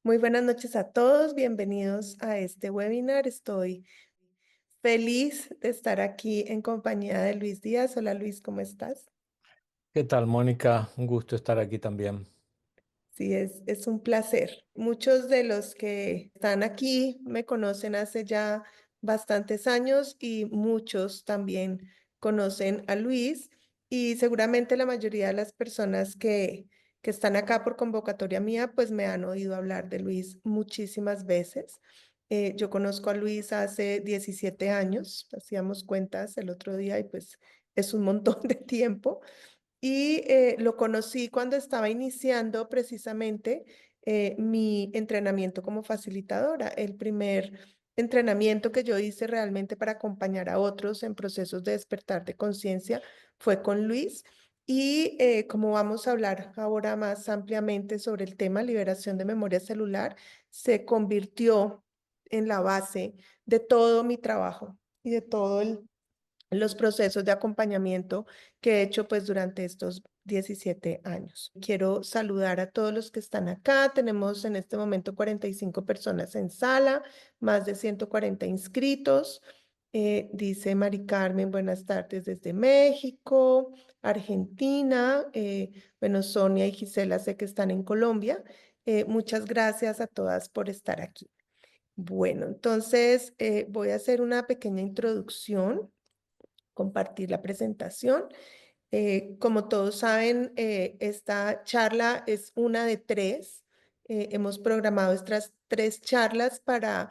Muy buenas noches a todos, bienvenidos a este webinar. Estoy feliz de estar aquí en compañía de Luis Díaz. Hola Luis, ¿cómo estás? ¿Qué tal, Mónica? Un gusto estar aquí también. Sí, es un placer. Muchos de los que están aquí me conocen hace ya bastantes años y muchos también conocen a Luis y seguramente la mayoría de las personas que están acá por convocatoria mía pues me han oído hablar de Luis muchísimas veces. Yo conozco a Luis hace 17 años, hacíamos cuentas el otro día y pues es un montón de tiempo. Y lo conocí cuando estaba iniciando precisamente mi entrenamiento como facilitadora. El primer entrenamiento que yo hice realmente para acompañar a otros en procesos de despertar de conciencia fue con Luis. Y como vamos a hablar ahora más ampliamente sobre el tema liberación de memoria celular, se convirtió en la base de todo mi trabajo y de todo los procesos de acompañamiento que he hecho pues durante estos 17 años. Quiero saludar a todos los que están acá. Tenemos en este momento 45 personas en sala, más de 140 inscritos. Dice Mari Carmen, buenas tardes desde México, Argentina. Bueno, Sonia y Gisela sé que están en Colombia. Muchas gracias a todas por estar aquí. Bueno, entonces voy a hacer una pequeña introducción, compartir la presentación. Como todos saben, esta charla es una de tres. Hemos programado estas tres charlas para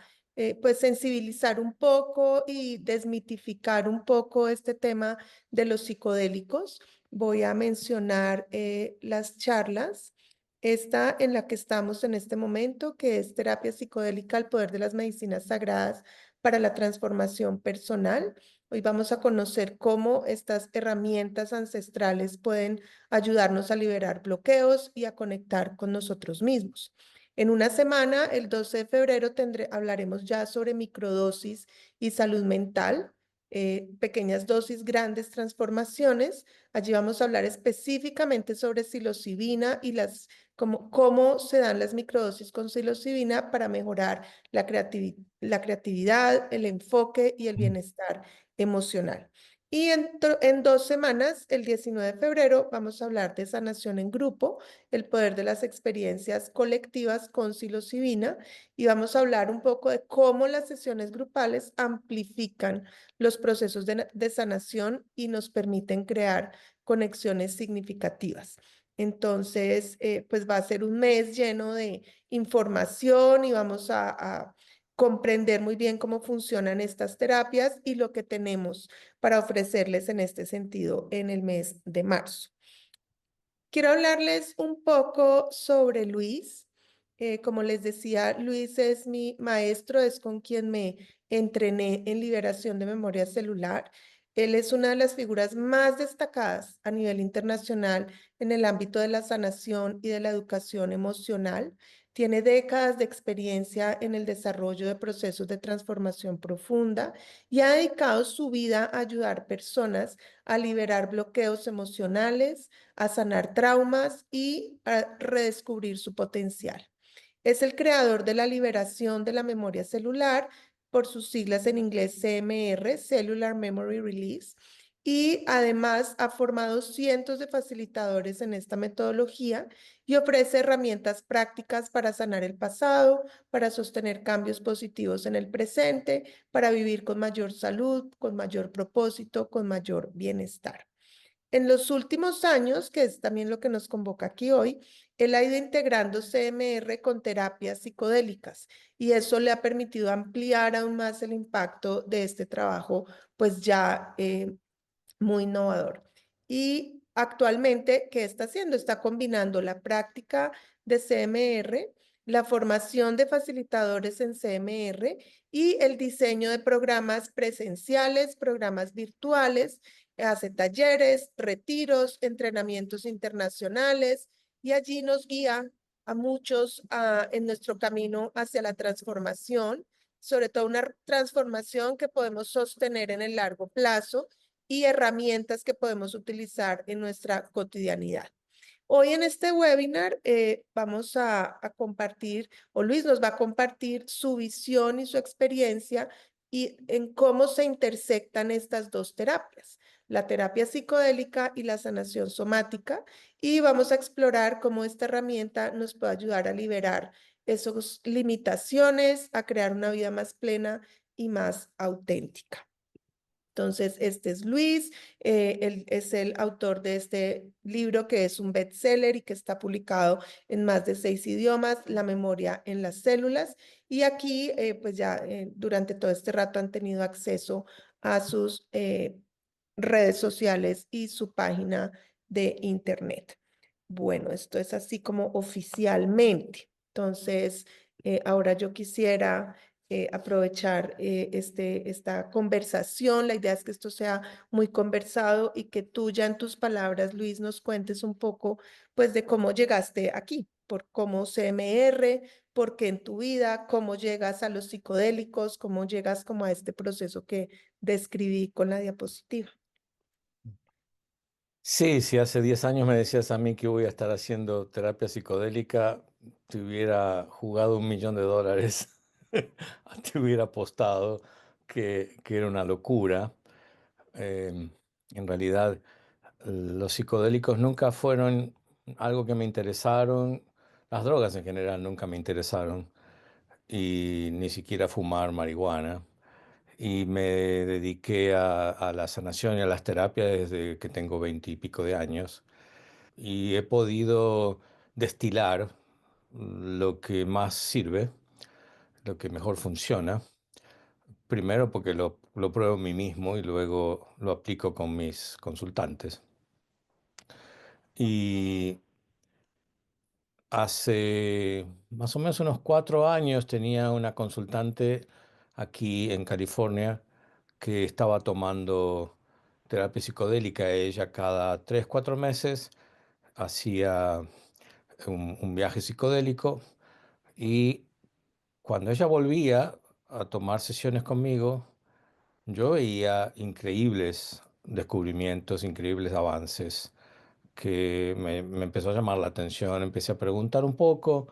pues sensibilizar un poco y desmitificar un poco este tema de los psicodélicos. Voy a mencionar las charlas. Esta en la que estamos en este momento, que es terapia psicodélica al poder de las medicinas sagradas para la transformación personal. Hoy vamos a conocer cómo estas herramientas ancestrales pueden ayudarnos a liberar bloqueos y a conectar con nosotros mismos. En una semana, el 12 de febrero, hablaremos ya sobre microdosis y salud mental, pequeñas dosis, grandes transformaciones. Allí vamos a hablar específicamente sobre psilocibina y cómo se dan las microdosis con psilocibina para mejorar la creatividad, el enfoque y el bienestar emocional. Y en 2 semanas, el 19 de febrero, vamos a hablar de sanación en grupo, el poder de las experiencias colectivas con psilocibina, y vamos a hablar un poco de cómo las sesiones grupales amplifican los procesos de sanación y nos permiten crear conexiones significativas. Entonces, pues va a ser un mes lleno de información y vamos a comprender muy bien cómo funcionan estas terapias y lo que tenemos para ofrecerles en este sentido en el mes de marzo. Quiero hablarles un poco sobre Luis. Como les decía, Luis es mi maestro, es con quien me entrené en liberación de memoria celular. Él es una de las figuras más destacadas a nivel internacional en el ámbito de la sanación y de la educación emocional. Tiene décadas de experiencia en el desarrollo de procesos de transformación profunda y ha dedicado su vida a ayudar personas a liberar bloqueos emocionales, a sanar traumas y a redescubrir su potencial. Es el creador de la liberación de la memoria celular, por sus siglas en inglés CMR, Cellular Memory Release, y además ha formado cientos de facilitadores en esta metodología y ofrece herramientas prácticas para sanar el pasado, para sostener cambios positivos en el presente, para vivir con mayor salud, con mayor propósito, con mayor bienestar. En los últimos años, que es también lo que nos convoca aquí hoy, él ha ido integrando CMR con terapias psicodélicas y eso le ha permitido ampliar aún más el impacto de este trabajo, pues ya muy innovador. Y actualmente, ¿qué está haciendo? Está combinando la práctica de CMR, la formación de facilitadores en CMR y el diseño de programas presenciales, programas virtuales, hace talleres, retiros, entrenamientos internacionales y allí nos guía a muchos en nuestro camino hacia la transformación, sobre todo una transformación que podemos sostener en el largo plazo y herramientas que podemos utilizar en nuestra cotidianidad. Hoy en este webinar vamos a compartir, o Luis nos va a compartir su visión y su experiencia y en cómo se intersectan estas dos terapias, la terapia psicodélica y la sanación somática, y vamos a explorar cómo esta herramienta nos puede ayudar a liberar esas limitaciones, a crear una vida más plena y más auténtica. Entonces, este es Luis, él es el autor de este libro que es un bestseller y que está publicado en más de 6 idiomas, La memoria en las células. Y aquí, pues ya durante todo este rato han tenido acceso a sus redes sociales y su página de internet. Bueno, esto es así como oficialmente. Entonces, ahora yo quisiera aprovechar esta conversación. La idea es que esto sea muy conversado y que tú ya en tus palabras, Luis, nos cuentes un poco, pues, de cómo llegaste aquí, por cómo CMR, por qué en tu vida, cómo llegas a los psicodélicos, cómo llegas como a este proceso que describí con la diapositiva. Sí, si hace 10 años me decías a mí que voy a estar haciendo terapia psicodélica, te hubiera jugado $1.000.000, te hubiera apostado que era una locura. Em, en realidad, los psicodélicos nunca fueron algo que me interesaron, las drogas en general nunca me interesaron, y ni siquiera fumar marihuana. Y me dediqué a la sanación y a las terapias desde que tengo 20 y pico de años. Y he podido destilar lo que más sirve, lo que mejor funciona. Primero porque lo pruebo en mí mismo y luego lo aplico con mis consultantes. Y hace más o menos unos 4 años tenía una consultante aquí en California que estaba tomando terapia psicodélica. Ella cada 3, 4 meses hacía un viaje psicodélico y cuando ella volvía a tomar sesiones conmigo, yo veía increíbles descubrimientos, increíbles avances que me empezó a llamar la atención. Empecé a preguntar un poco,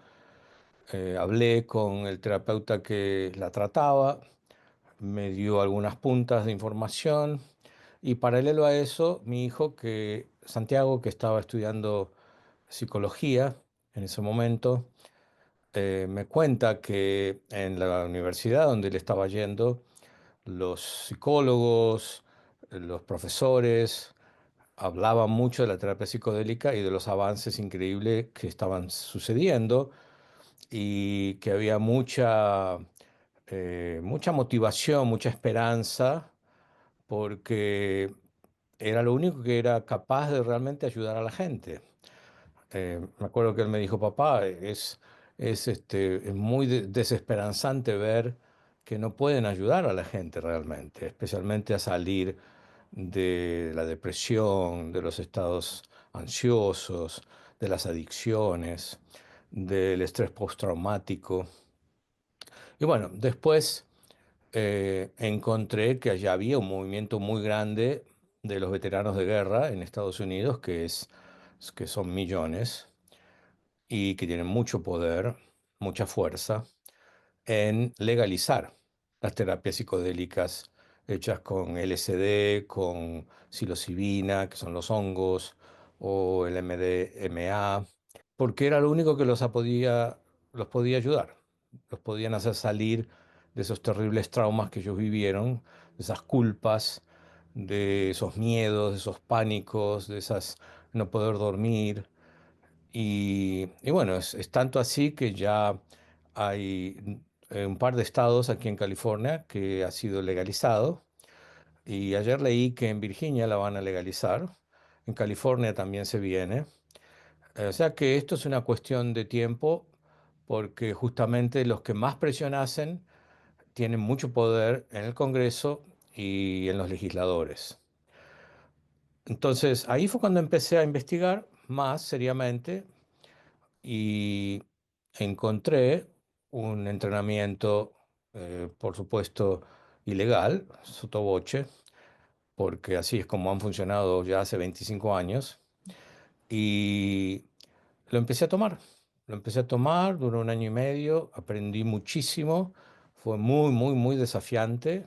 hablé con el terapeuta que la trataba, me dio algunas puntas de información y paralelo a eso, mi hijo, Santiago, que estaba estudiando psicología en ese momento, me cuenta que en la universidad donde él estaba yendo, los psicólogos, los profesores, hablaban mucho de la terapia psicodélica y de los avances increíbles que estaban sucediendo y que había mucha motivación, mucha esperanza, porque era lo único que era capaz de realmente ayudar a la gente. Me acuerdo que él me dijo, papá, es muy desesperanzante ver que no pueden ayudar a la gente realmente, especialmente a salir de la depresión, de los estados ansiosos, de las adicciones, del estrés postraumático. Y bueno, después encontré que allá había un movimiento muy grande de los veteranos de guerra en Estados Unidos, que son millones y que tienen mucho poder, mucha fuerza en legalizar las terapias psicodélicas hechas con LSD, con psilocibina, que son los hongos, o el MDMA, porque era lo único que los podía ayudar, los podían hacer salir de esos terribles traumas que ellos vivieron, de esas culpas, de esos miedos, de esos pánicos, de esas no poder dormir. Y bueno, es tanto así que ya hay un par de estados aquí en California que ha sido legalizado. Y ayer leí que en Virginia la van a legalizar. En California también se viene. O sea que esto es una cuestión de tiempo porque justamente los que más presión hacen tienen mucho poder en el Congreso y en los legisladores. Entonces ahí fue cuando empecé a investigar más seriamente y encontré un entrenamiento, por supuesto, ilegal, sottovoce, porque así es como han funcionado ya hace 25 años, y lo empecé a tomar. Lo empecé a tomar, duró un año y medio, aprendí muchísimo, fue muy, muy, muy desafiante.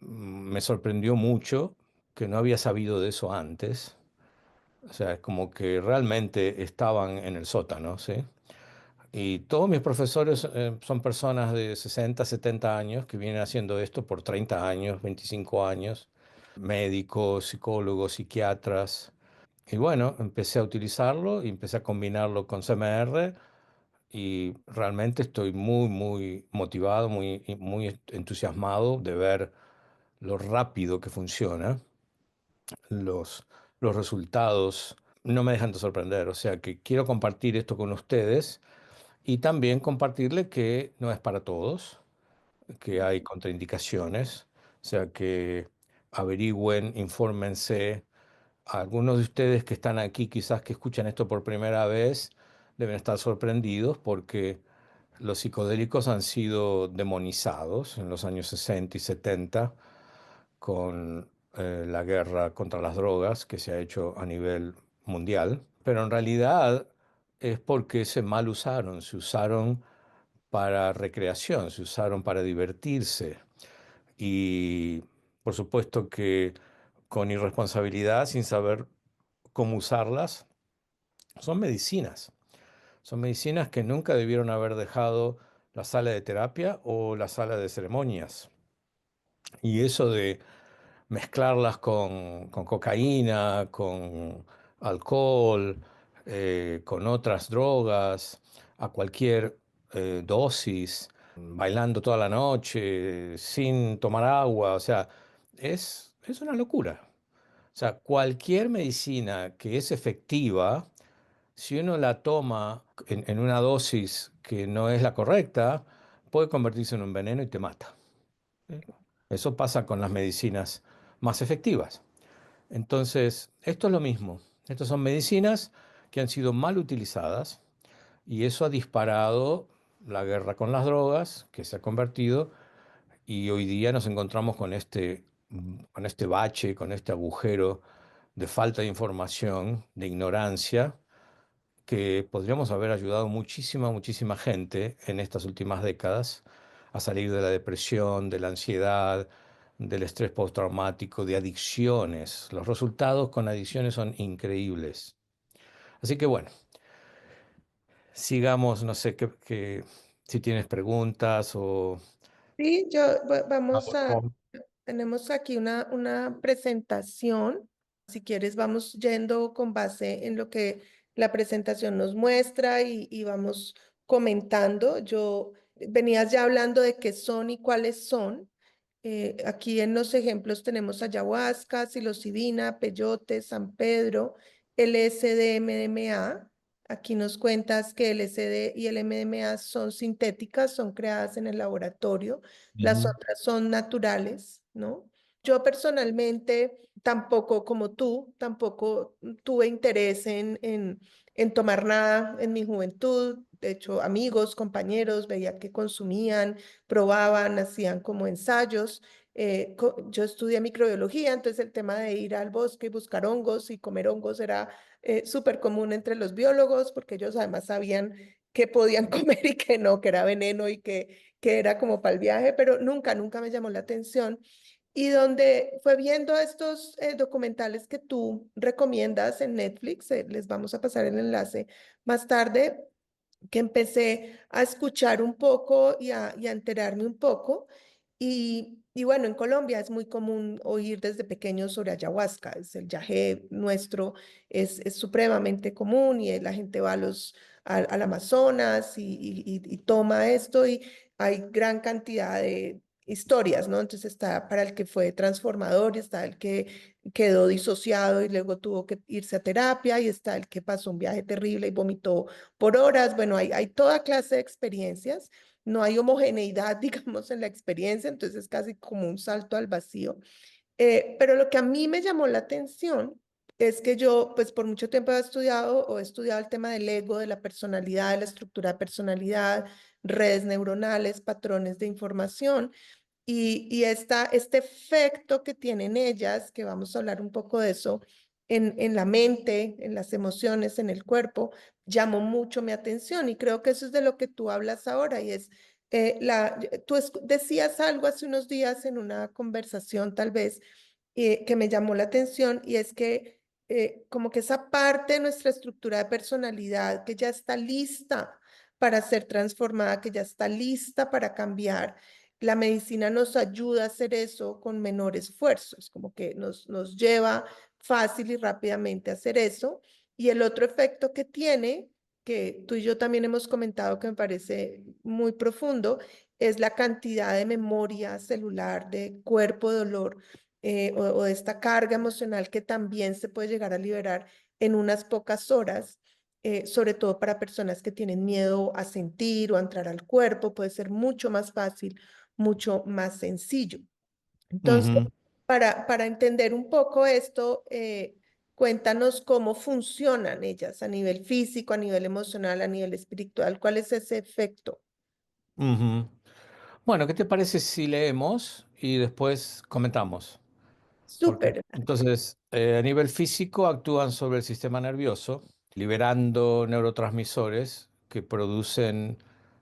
Me sorprendió mucho que no había sabido de eso antes. O sea, es como que realmente estaban en el sótano, ¿sí? Y todos mis profesores son personas de 60, 70 años que vienen haciendo esto por 30 años, 25 años, médicos, psicólogos, psiquiatras. Y bueno, empecé a utilizarlo y empecé a combinarlo con CMR y realmente estoy muy, muy motivado, muy, muy entusiasmado de ver lo rápido que funciona. Los, los resultados no me dejan de sorprender. O sea que quiero compartir esto con ustedes y también compartirle que no es para todos, que hay contraindicaciones. O sea que averigüen, infórmense. Algunos de ustedes que están aquí, quizás que escuchan esto por primera vez, deben estar sorprendidos porque los psicodélicos han sido demonizados en los años 60 y 70 con la guerra contra las drogas que se ha hecho a nivel mundial, pero en realidad es porque se mal usaron, se usaron para recreación, se usaron para divertirse y por supuesto que con irresponsabilidad, sin saber cómo usarlas, son medicinas que nunca debieron haber dejado la sala de terapia o la sala de ceremonias. Y eso de mezclarlas con cocaína, con alcohol, con otras drogas, a cualquier dosis, bailando toda la noche, sin tomar agua, o sea, es una locura. O sea, cualquier medicina que es efectiva, si uno la toma en una dosis que no es la correcta, puede convertirse en un veneno y te mata. Eso pasa con las medicinas más efectivas. Entonces, esto es lo mismo. Estas son medicinas que han sido mal utilizadas y eso ha disparado la guerra con las drogas, que se ha convertido, y hoy día nos encontramos con este bache, con este agujero de falta de información, de ignorancia, que podríamos haber ayudado muchísima, muchísima gente en estas últimas décadas a salir de la depresión, de la ansiedad, del estrés postraumático, de adicciones. Los resultados con adicciones son increíbles. Así que bueno, sigamos, no sé si tienes preguntas o... Sí, vamos Vamos a, con... tenemos aquí una presentación. Si quieres, vamos yendo con base en lo que la presentación nos muestra y vamos comentando. Yo venías ya hablando de qué son y cuáles son. Aquí en los ejemplos tenemos ayahuasca, psilocibina, peyote, San Pedro, LSD, MDMA. Aquí nos cuentas que el LSD y el MDMA son sintéticas, son creadas en el laboratorio, las Ujú. otras son naturales, ¿no? Yo personalmente tampoco, como tú, tampoco tuve interés en tomar nada en mi juventud. De hecho, amigos, compañeros, veía que consumían, probaban, hacían como ensayos. Yo estudié microbiología, entonces el tema de ir al bosque y buscar hongos y comer hongos era súper común entre los biólogos, porque ellos además sabían qué podían comer y qué no, que era veneno y que era como para el viaje, pero nunca, nunca me llamó la atención. Y donde fue viendo estos documentales que tú recomiendas en Netflix, les vamos a pasar el enlace más tarde, que empecé a escuchar un poco y a enterarme un poco. Y bueno, en Colombia es muy común oír desde pequeños sobre ayahuasca, es el yagé nuestro, es supremamente común y la gente va al Amazonas y toma esto y hay gran cantidad de historias, ¿no? Entonces está para el que fue transformador y está el que quedó disociado y luego tuvo que irse a terapia y está el que pasó un viaje terrible y vomitó por horas. Bueno, hay toda clase de experiencias, no hay homogeneidad, digamos, en la experiencia, entonces es casi como un salto al vacío. Pero lo que a mí me llamó la atención es que yo, pues por mucho tiempo he estudiado el tema del ego, de la personalidad, de la estructura de personalidad, redes neuronales, patrones de información. Y este efecto que tienen ellas, que vamos a hablar un poco de eso, en la mente, en las emociones, en el cuerpo, llamó mucho mi atención y creo que eso es de lo que tú hablas ahora y es, decías algo hace unos días en una conversación tal vez que me llamó la atención y es que como que esa parte de nuestra estructura de personalidad que ya está lista para ser transformada, que ya está lista para cambiar. La medicina nos ayuda a hacer eso con menor esfuerzo, es como que nos lleva fácil y rápidamente a hacer eso. Y el otro efecto que tiene, que tú y yo también hemos comentado que me parece muy profundo, es la cantidad de memoria celular, de cuerpo de dolor o de esta carga emocional que también se puede llegar a liberar en unas pocas horas, sobre todo para personas que tienen miedo a sentir o a entrar al cuerpo, puede ser mucho más fácil, mucho más sencillo. Entonces, Ujú, para entender un poco esto, cuéntanos cómo funcionan ellas a nivel físico, a nivel emocional, a nivel espiritual, cuál es ese efecto. ujú. Bueno, ¿qué te parece si leemos y después comentamos? Porque Súper. entonces, a nivel físico actúan sobre el sistema nervioso, liberando neurotransmisores que producen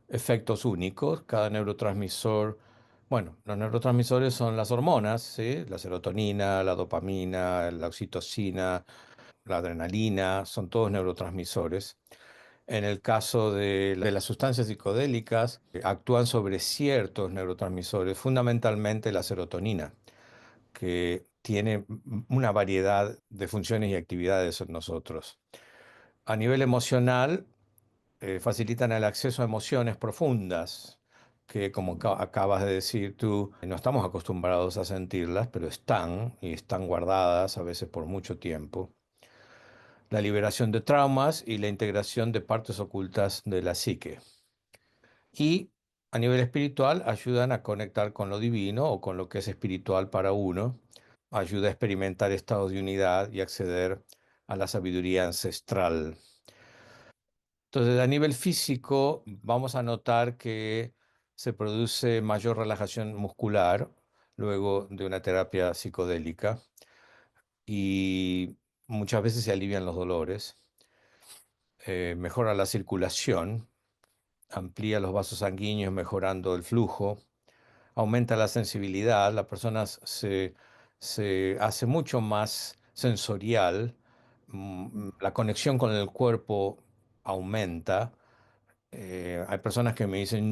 efectos únicos. Cada neurotransmisor, bueno, los neurotransmisores son las hormonas, ¿sí? La serotonina, la dopamina, la oxitocina, la adrenalina, son todos neurotransmisores. En el caso de las sustancias psicodélicas, actúan sobre ciertos neurotransmisores, fundamentalmente la serotonina, que tiene una variedad de funciones y actividades en nosotros. A nivel emocional, facilitan el acceso a emociones profundas, que como acabas de decir tú, no estamos acostumbrados a sentirlas, pero están y están guardadas a veces por mucho tiempo. La liberación de traumas y la integración de partes ocultas de la psique. Y a nivel espiritual ayudan a conectar con lo divino o con lo que es espiritual para uno, ayuda a experimentar estados de unidad y acceder a la sabiduría ancestral. Entonces, a nivel físico, vamos a notar que se produce mayor relajación muscular luego de una terapia psicodélica y muchas veces se alivian los dolores, mejora la circulación, amplía los vasos sanguíneos mejorando el flujo, aumenta la sensibilidad, la persona se hace mucho más sensorial, la conexión con el cuerpo aumenta. Hay personas que me dicen,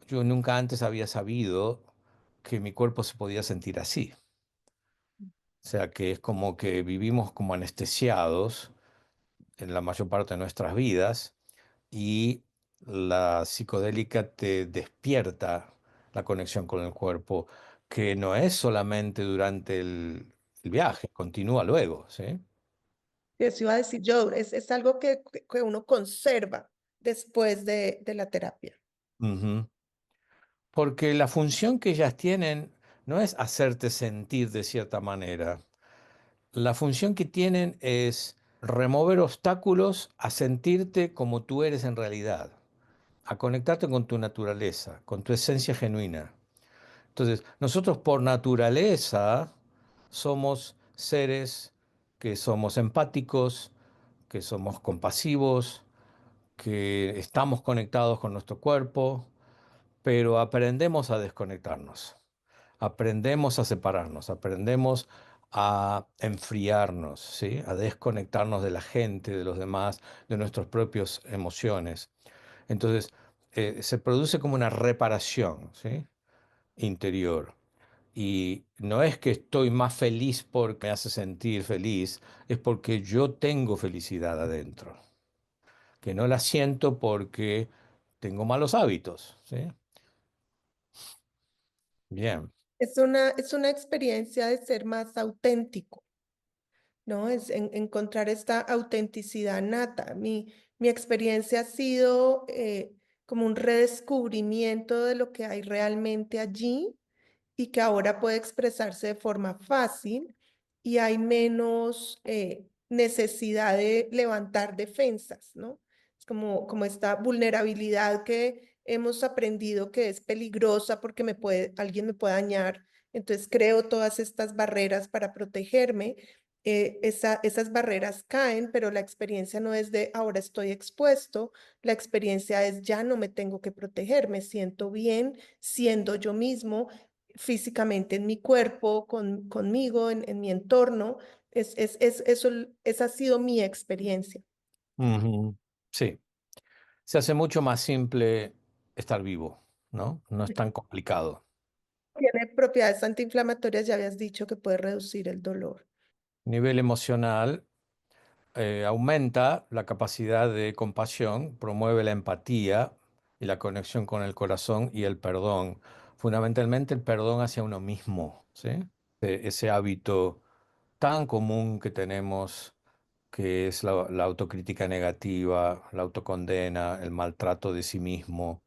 yo nunca antes había sabido que mi cuerpo se podía sentir así. O sea, que es como que vivimos como anestesiados en la mayor parte de nuestras vidas y la psicodélica te despierta la conexión con el cuerpo, que no es solamente durante el viaje, continúa luego, ¿sí? Eso iba a decir yo, es algo que uno conserva después de la terapia. Ujú. Porque la función que ellas tienen no es hacerte sentir de cierta manera. La función que tienen es remover obstáculos a sentirte como tú eres en realidad, a conectarte con tu naturaleza, con tu esencia genuina. Entonces, nosotros por naturaleza somos seres que somos empáticos, que somos compasivos, que estamos conectados con nuestro cuerpo, pero aprendemos a desconectarnos, aprendemos a separarnos, aprendemos a enfriarnos, ¿sí? A desconectarnos de la gente, de los demás, de nuestras propias emociones. Entonces, se produce como una reparación, ¿sí? Interior. Y no es que estoy más feliz porque me hace sentir feliz, es porque yo tengo felicidad adentro, que no la siento porque tengo malos hábitos, ¿sí? Bien. Es una experiencia de ser más auténtico, ¿no? Es encontrar esta autenticidad nata. Mi experiencia ha sido como un redescubrimiento de lo que hay realmente allí y que ahora puede expresarse de forma fácil y hay menos necesidad de levantar defensas, ¿no? Es como esta vulnerabilidad que hemos aprendido que es peligrosa porque alguien me puede dañar, entonces creo todas estas barreras para protegerme esas barreras caen, pero la experiencia no es de ahora estoy expuesto, la experiencia es ya no me tengo que proteger, me siento bien siendo yo mismo físicamente en mi cuerpo, conmigo, en mi entorno. Eso, esa ha sido mi experiencia. Ujú. Sí, se hace mucho más simple estar vivo, ¿no? No es tan complicado. Tiene propiedades antiinflamatorias, ya habías dicho que puede reducir el dolor. Nivel emocional, aumenta la capacidad de compasión, promueve la empatía y la conexión con el corazón y el perdón. Fundamentalmente el perdón hacia uno mismo, ¿sí? Ese hábito tan común que tenemos, que es la autocrítica negativa, la autocondena, el maltrato de sí mismo,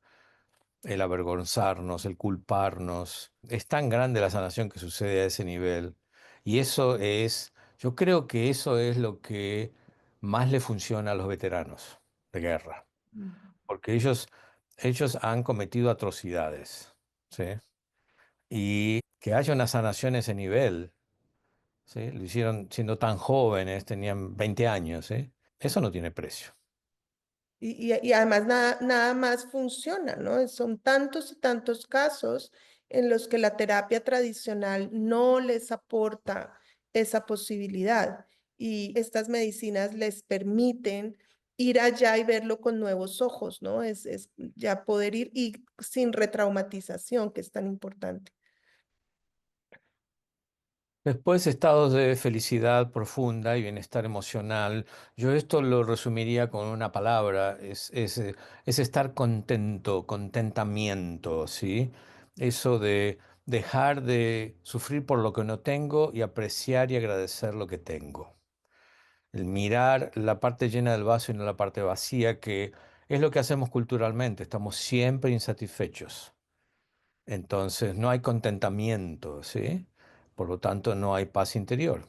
el avergonzarnos, el culparnos. Es tan grande la sanación que sucede a ese nivel. Y eso es, yo creo que eso es lo que más le funciona a los veteranos de guerra, Mm. porque ellos han cometido atrocidades, ¿sí? Y que haya una sanación a ese nivel, ¿sí? Lo hicieron siendo tan jóvenes, tenían 20 años, ¿sí? Eso no tiene precio. Y además nada más funciona, ¿no? Son tantos y tantos casos en los que la terapia tradicional no les aporta esa posibilidad y estas medicinas les permiten ir allá y verlo con nuevos ojos, ¿no? Es ya poder ir y sin retraumatización, que es tan importante. Después, estados de felicidad profunda y bienestar emocional. Yo esto lo resumiría con una palabra, es estar contento, contentamiento, ¿sí? Eso de dejar de sufrir por lo que no tengo y apreciar y agradecer lo que tengo. El mirar la parte llena del vaso y no la parte vacía, que es lo que hacemos culturalmente, estamos siempre insatisfechos. Entonces no hay contentamiento, ¿sí? Por lo tanto, no hay paz interior.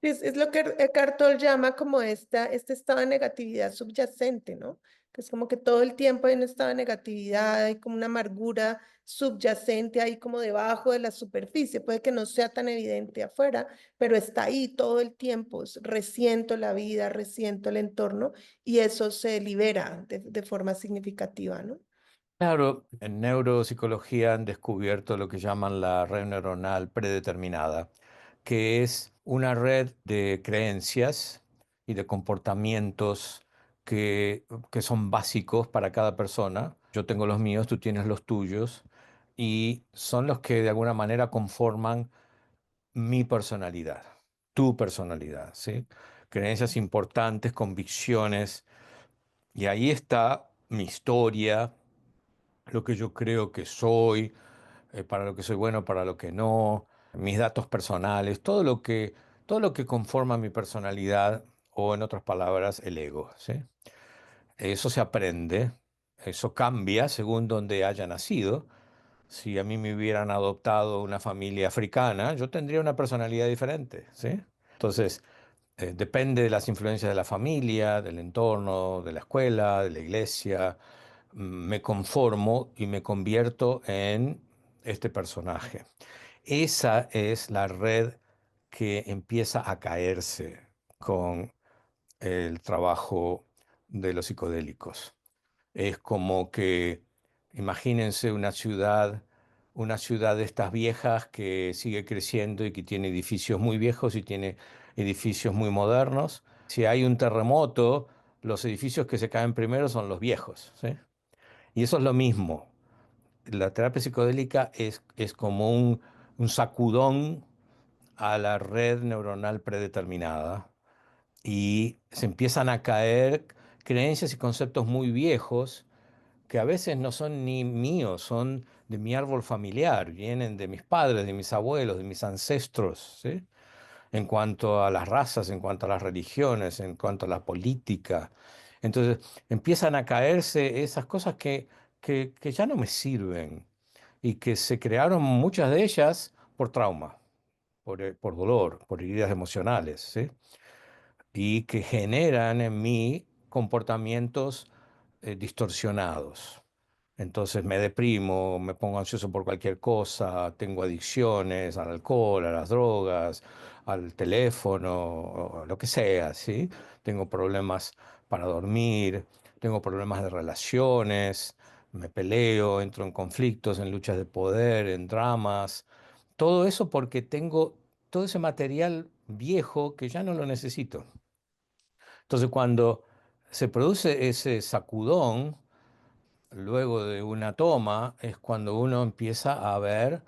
Es lo que Eckhart Tolle llama como este estado de negatividad subyacente, ¿no? Que es como que todo el tiempo hay un estado de negatividad, hay como una amargura subyacente ahí como debajo de la superficie. Puede que no sea tan evidente afuera, pero está ahí todo el tiempo. Resiento la vida, resiento el entorno y eso se libera de forma significativa, ¿no? Claro, en neuropsicología han descubierto lo que llaman la red neuronal predeterminada, que es una red de creencias y de comportamientos que son básicos para cada persona. Yo tengo los míos, tú tienes los tuyos, y son los que de alguna manera conforman mi personalidad, tu personalidad, ¿sí? Creencias importantes, convicciones, y ahí está mi historia, lo que yo creo que soy, para lo que soy bueno, para lo que no, mis datos personales, todo lo que conforma mi personalidad, o en otras palabras, el ego, ¿sí? Eso se aprende, eso cambia según donde haya nacido. Si a mí me hubieran adoptado una familia africana, yo tendría una personalidad diferente, ¿sí? Entonces, depende de las influencias de la familia, del entorno, de la escuela, de la iglesia. Me conformo y me convierto en este personaje. Esa es la red que empieza a caerse con el trabajo de los psicodélicos. Es como que, imagínense una ciudad de estas viejas que sigue creciendo y que tiene edificios muy viejos y tiene edificios muy modernos. Si hay un terremoto, los edificios que se caen primero son los viejos, ¿sí? Y eso es lo mismo. La terapia psicodélica es como un sacudón a la red neuronal predeterminada y se empiezan a caer creencias y conceptos muy viejos que a veces no son ni míos, son de mi árbol familiar, vienen de mis padres, de mis abuelos, de mis ancestros, ¿sí? En cuanto a las razas, en cuanto a las religiones, en cuanto a la política. Entonces empiezan a caerse esas cosas que ya no me sirven y que se crearon muchas de ellas por trauma, por dolor, por heridas emocionales, ¿sí? Y que generan en mí comportamientos distorsionados. Entonces me deprimo, me pongo ansioso por cualquier cosa, tengo adicciones al alcohol, a las drogas, al teléfono, o lo que sea, ¿sí? Tengo problemas para dormir, tengo problemas de relaciones, me peleo, entro en conflictos, en luchas de poder, en dramas. Todo eso porque tengo todo ese material viejo que ya no lo necesito. Entonces, cuando se produce ese sacudón, luego de una toma, es cuando uno empieza a ver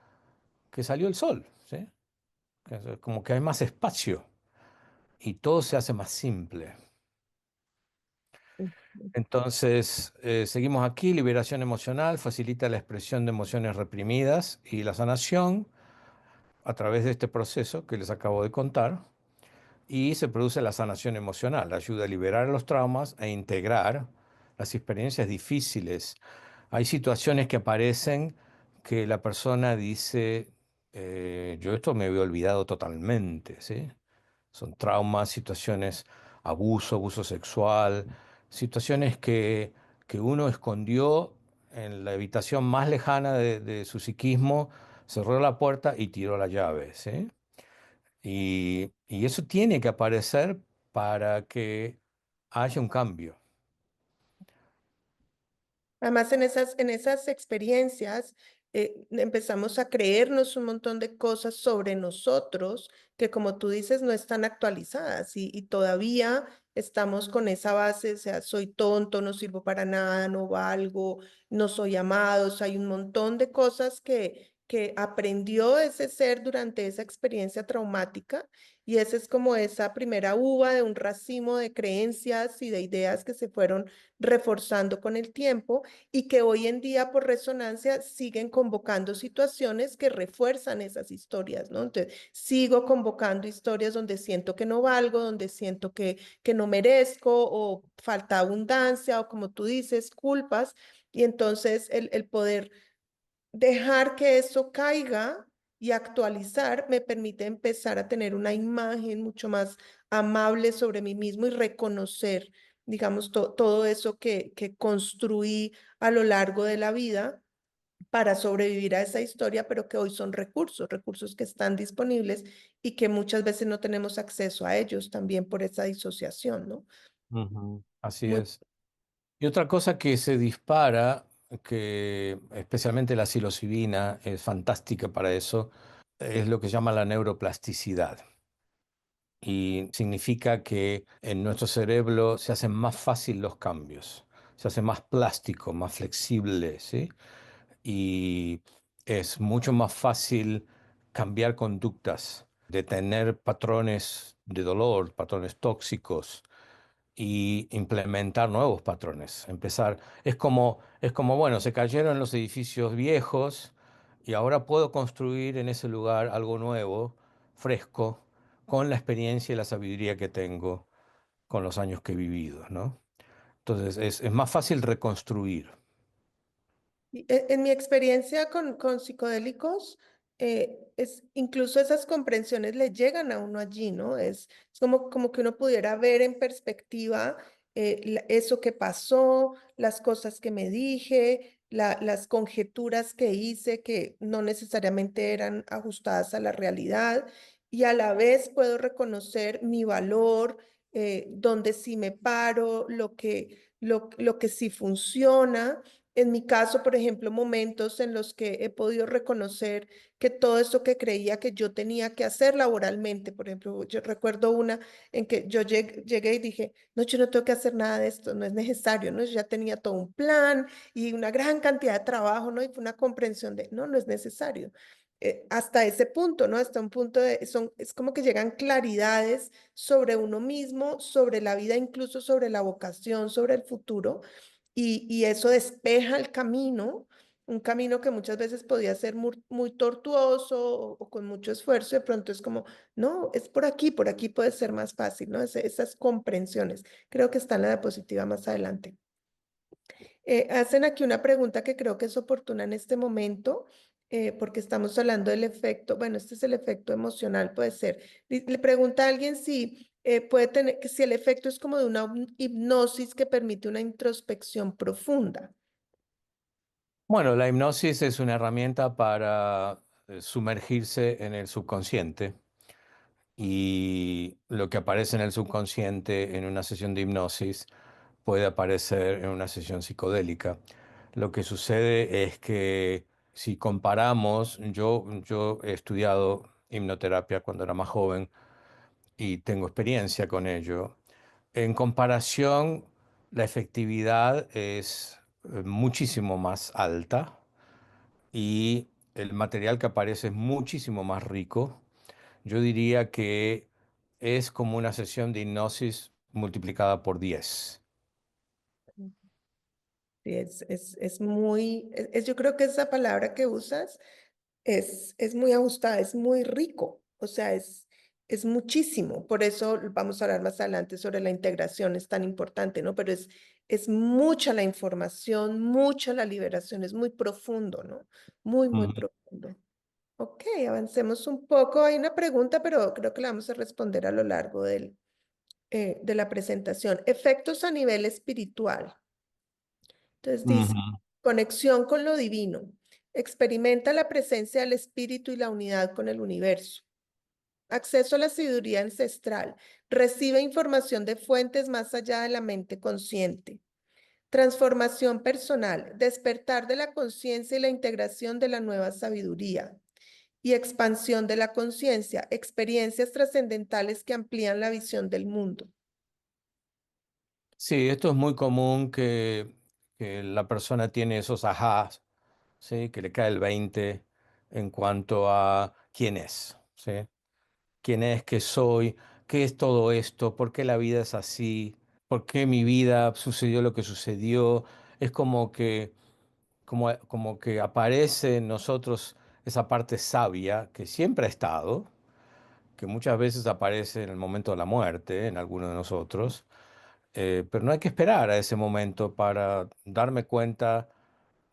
que salió el sol, ¿sí? Como que hay más espacio y todo se hace más simple. Entonces, seguimos aquí, liberación emocional facilita la expresión de emociones reprimidas y la sanación a través de este proceso que les acabo de contar. Y se produce la sanación emocional, ayuda a liberar los traumas e integrar las experiencias difíciles. Hay situaciones que aparecen que la persona dice, yo esto me había olvidado totalmente, ¿sí? Son traumas, situaciones, abuso sexual, situaciones que uno escondió en la habitación más lejana de su psiquismo, cerró la puerta y tiró la llave, ¿sí? Y eso tiene que aparecer para que haya un cambio. Además, en esas experiencias empezamos a creernos un montón de cosas sobre nosotros que, como tú dices, no están actualizadas y todavía estamos con esa base, o sea, soy tonto, no sirvo para nada, no valgo, no soy amado, o sea, hay un montón de cosas que aprendió ese ser durante esa experiencia traumática y esa es como esa primera uva de un racimo de creencias y de ideas que se fueron reforzando con el tiempo y que hoy en día por resonancia siguen convocando situaciones que refuerzan esas historias, ¿no? Entonces, sigo convocando historias donde siento que no valgo, donde siento que no merezco o falta abundancia o como tú dices, culpas. Y entonces el poder dejar que eso caiga y actualizar me permite empezar a tener una imagen mucho más amable sobre mí mismo y reconocer, digamos, todo eso que construí a lo largo de la vida para sobrevivir a esa historia, pero que hoy son recursos, recursos que están disponibles y que muchas veces no tenemos acceso a ellos también por esa disociación, ¿no? Ujú. Así Muy, es. Y otra cosa que se dispara, que especialmente la psilocibina es fantástica para eso, es lo que se llama la neuroplasticidad. Y significa que en nuestro cerebro se hacen más fácil los cambios, se hace más plástico, más flexible, ¿sí? Y es mucho más fácil cambiar conductas, detener patrones de dolor, patrones tóxicos y implementar nuevos patrones. Empezar, bueno, se cayeron los edificios viejos y ahora puedo construir en ese lugar algo nuevo, fresco, con la experiencia y la sabiduría que tengo con los años que he vivido, ¿no? Entonces es más fácil reconstruir. En mi experiencia con psicodélicos, incluso esas comprensiones le llegan a uno allí, ¿no? Es como que uno pudiera ver en perspectiva eso que pasó, las cosas que me dije, las conjeturas que hice que no necesariamente eran ajustadas a la realidad y a la vez puedo reconocer mi valor, donde sí me paro, lo que sí funciona. En mi caso, por ejemplo, momentos en los que he podido reconocer que todo eso que creía que yo tenía que hacer laboralmente, por ejemplo, yo recuerdo una en que yo llegué y dije, no, yo no tengo que hacer nada de esto, no es necesario, ¿no? Yo ya tenía todo un plan y una gran cantidad de trabajo, ¿no? Y fue una comprensión de, no, no es necesario. Hasta ese punto, ¿no? Hasta un punto es como que llegan claridades sobre uno mismo, sobre la vida, incluso sobre la vocación, sobre el futuro y eso despeja el camino, un camino que muchas veces podía ser muy tortuoso o con mucho esfuerzo, de pronto es como, no, es por aquí puede ser más fácil, ¿no? Esas comprensiones. Creo que está en la diapositiva más adelante. Hacen aquí una pregunta que creo que es oportuna en este momento, porque estamos hablando del efecto, bueno, este es el efecto emocional, puede ser. Le pregunta a alguien si puede tener, que si el efecto es como de una hipnosis que permite una introspección profunda. Bueno, la hipnosis es una herramienta para sumergirse en el subconsciente y lo que aparece en el subconsciente en una sesión de hipnosis puede aparecer en una sesión psicodélica. Lo que sucede es que si comparamos, yo he estudiado hipnoterapia cuando era más joven y tengo experiencia con ello. En comparación, la efectividad es muchísimo más alta y el material que aparece es muchísimo más rico. Yo diría que es como una sesión de hipnosis multiplicada por 10. Sí, es muy, yo creo que esa palabra que usas es muy ajustada, es muy rico, o sea, es muchísimo. Por eso vamos a hablar más adelante sobre la integración, es tan importante, ¿no? Pero es mucha la información, mucha la liberación, es muy profundo, ¿no? Muy, muy Ujú. profundo. Ok, avancemos un poco. Hay una pregunta, pero creo que la vamos a responder a lo largo de la presentación. Efectos a nivel espiritual. Entonces dice, Ujú. conexión con lo divino. Experimenta la presencia del espíritu y la unidad con el universo. Acceso a la sabiduría ancestral. Recibe información de fuentes más allá de la mente consciente. Transformación personal. Despertar de la conciencia y la integración de la nueva sabiduría. Y expansión de la conciencia. Experiencias trascendentales que amplían la visión del mundo. Sí, esto es muy común que la persona tiene esos ajás, ¿sí? Que le cae el 20 en cuanto a quién es, ¿sí? ¿Quién es, qué soy, qué es todo esto, por qué la vida es así, por qué mi vida sucedió lo que sucedió? Es como que aparece en nosotros esa parte sabia que siempre ha estado, que muchas veces aparece en el momento de la muerte en alguno de nosotros, pero no hay que esperar a ese momento para darme cuenta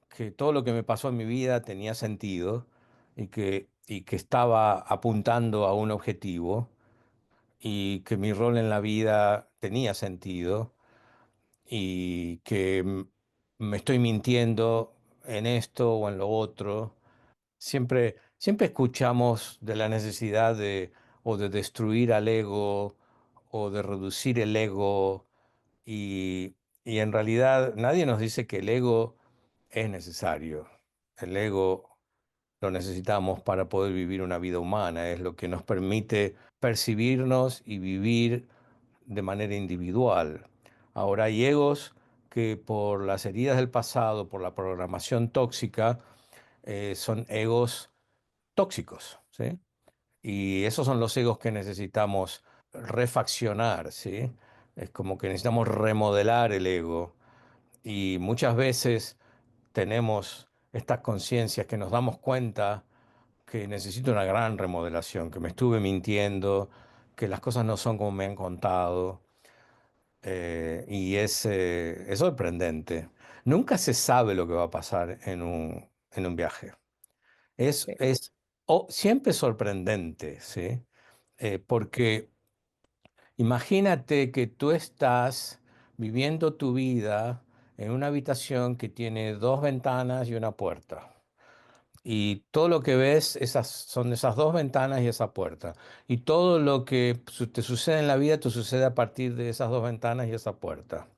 que todo lo que me pasó en mi vida tenía sentido y que estaba apuntando a un objetivo y que mi rol en la vida tenía sentido y que me estoy mintiendo en esto o en lo otro. Siempre escuchamos de la necesidad de o de destruir al ego o de reducir el ego y, y en realidad nadie nos dice que el ego es necesario. El ego lo necesitamos para poder vivir una vida humana, es lo que nos permite percibirnos y vivir de manera individual. Ahora hay egos que por las heridas del pasado, por la programación tóxica, son egos tóxicos, ¿sí? Y esos son los egos que necesitamos refaccionar, ¿sí? Es como que necesitamos remodelar el ego. Y muchas veces tenemos estas conciencias que nos damos cuenta que necesito una gran remodelación, que me estuve mintiendo, que las cosas no son como me han contado. Y es sorprendente. Nunca se sabe lo que va a pasar en un viaje. Sí. Es siempre sorprendente, ¿sí? Porque imagínate que tú estás viviendo tu vida en una habitación que tiene dos ventanas y una puerta. Y todo lo que ves son esas dos ventanas y esa puerta. Y todo lo que te sucede en la vida te sucede a partir de esas dos ventanas y esa puerta.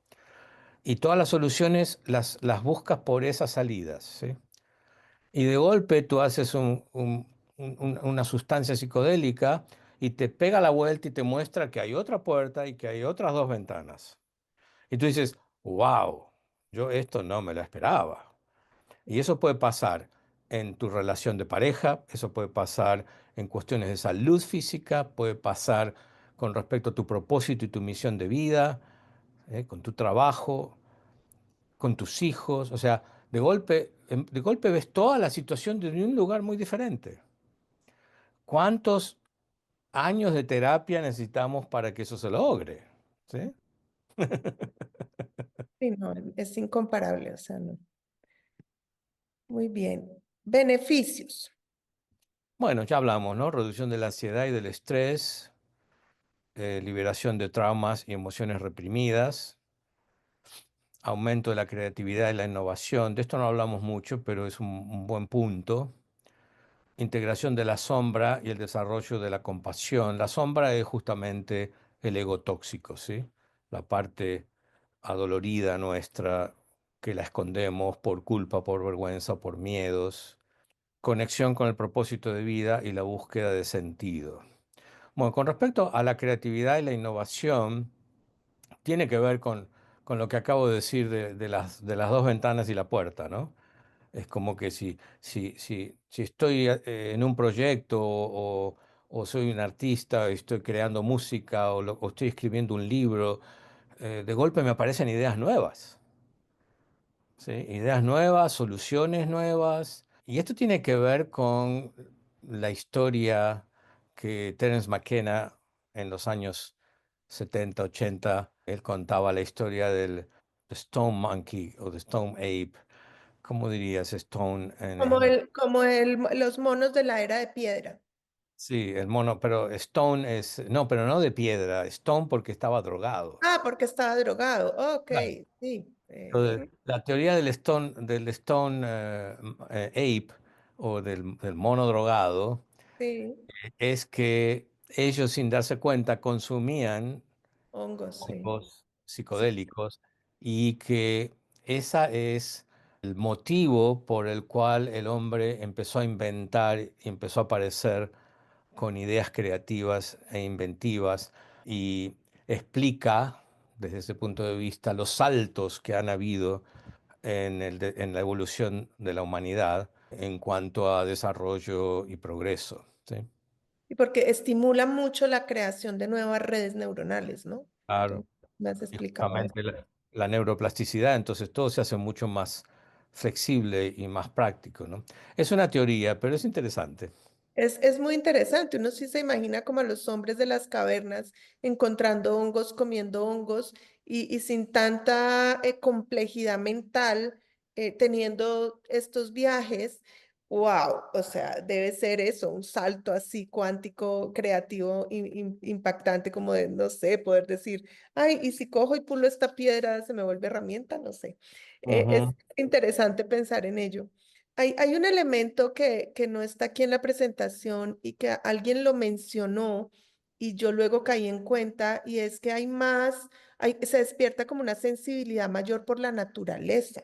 Y todas las soluciones las buscas por esas salidas, ¿sí? Y de golpe tú haces una sustancia psicodélica y te pega la vuelta y te muestra que hay otra puerta y que hay otras dos ventanas. Y tú dices, wow, yo esto no me lo esperaba. Y eso puede pasar en tu relación de pareja, eso puede pasar en cuestiones de salud física, puede pasar con respecto a tu propósito y tu misión de vida, con tu trabajo, con tus hijos. O sea, de golpe ves toda la situación desde un lugar muy diferente. ¿Cuántos años de terapia necesitamos para que eso se logre? ¿Sí? Sí, no, es incomparable, o sea, no. Muy bien. Beneficios. Bueno, ya hablamos, ¿no? Reducción de la ansiedad y del estrés, liberación de traumas y emociones reprimidas, aumento de la creatividad y la innovación. De esto no hablamos mucho, pero es un buen punto. Integración de la sombra y el desarrollo de la compasión. La sombra es justamente el ego tóxico, ¿sí? La parte adolorida nuestra que la escondemos por culpa, por vergüenza, por miedos. Conexión con el propósito de vida y la búsqueda de sentido. Bueno, con respecto a la creatividad y la innovación, tiene que ver con lo que acabo de decir de las dos ventanas y la puerta, ¿no? Es como que si estoy en un proyecto o soy un artista, estoy creando música o estoy escribiendo un libro, de golpe me aparecen ideas nuevas, ¿sí? Ideas nuevas, soluciones nuevas. Y esto tiene que ver con la historia que Terence McKenna en los años 70, 80, él contaba la historia del Stone Monkey o de Stone Ape. ¿Cómo dirías Stone Los monos de la era de piedra. Sí, el mono, pero Stone es, no, pero no de piedra, Stone porque estaba drogado. Ah, porque estaba drogado. Ok, Claro. sí. La teoría del Stone Ape o del mono drogado Sí, es que ellos sin darse cuenta consumían hongos, sí. hongos Sí. psicodélicos y que esa es el motivo por el cual el hombre empezó a inventar y empezó a aparecer con ideas creativas e inventivas y explica desde ese punto de vista los saltos que han habido en la evolución de la humanidad en cuanto a desarrollo y progreso. ¿Sí? Y porque estimula mucho la creación de nuevas redes neuronales, ¿no? Claro. Tú me has Y explicado eso. justamente la neuroplasticidad, entonces todo se hace mucho más flexible y más práctico, ¿no? Es una teoría, pero es interesante. Es muy interesante. Uno sí se imagina como a los hombres de las cavernas encontrando hongos, comiendo hongos y sin tanta complejidad mental, teniendo estos viajes. Wow, o sea, debe ser eso, un salto así cuántico, creativo, impactante, como de, no sé, poder decir, ay, y si cojo y pulo esta piedra, se me vuelve herramienta, no sé. Es Ujú, interesante pensar en ello. Hay un elemento que no está aquí en la presentación y que alguien lo mencionó y yo luego caí en cuenta y es que se despierta como una sensibilidad mayor por la naturaleza,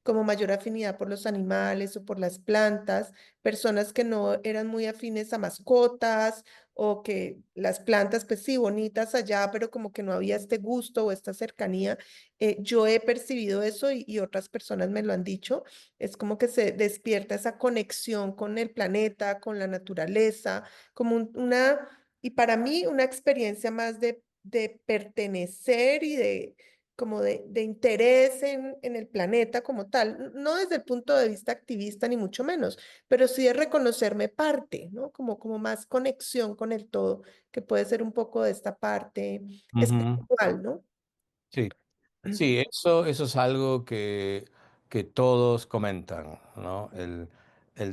como mayor afinidad por los animales o por las plantas, personas que no eran muy afines a mascotas o que las plantas, pues sí, bonitas allá, pero como que no había este gusto o esta cercanía. Yo he percibido eso y otras personas me lo han dicho. Es como que se despierta esa conexión con el planeta, con la naturaleza, como y para mí una experiencia más de pertenecer y de interés en el planeta como tal, no desde el punto de vista activista ni mucho menos, pero sí de reconocerme parte, ¿no? Como más conexión con el todo, que puede ser un poco de esta parte ujú. espiritual, ¿no? Sí. Sí, eso es algo que todos comentan, ¿no? El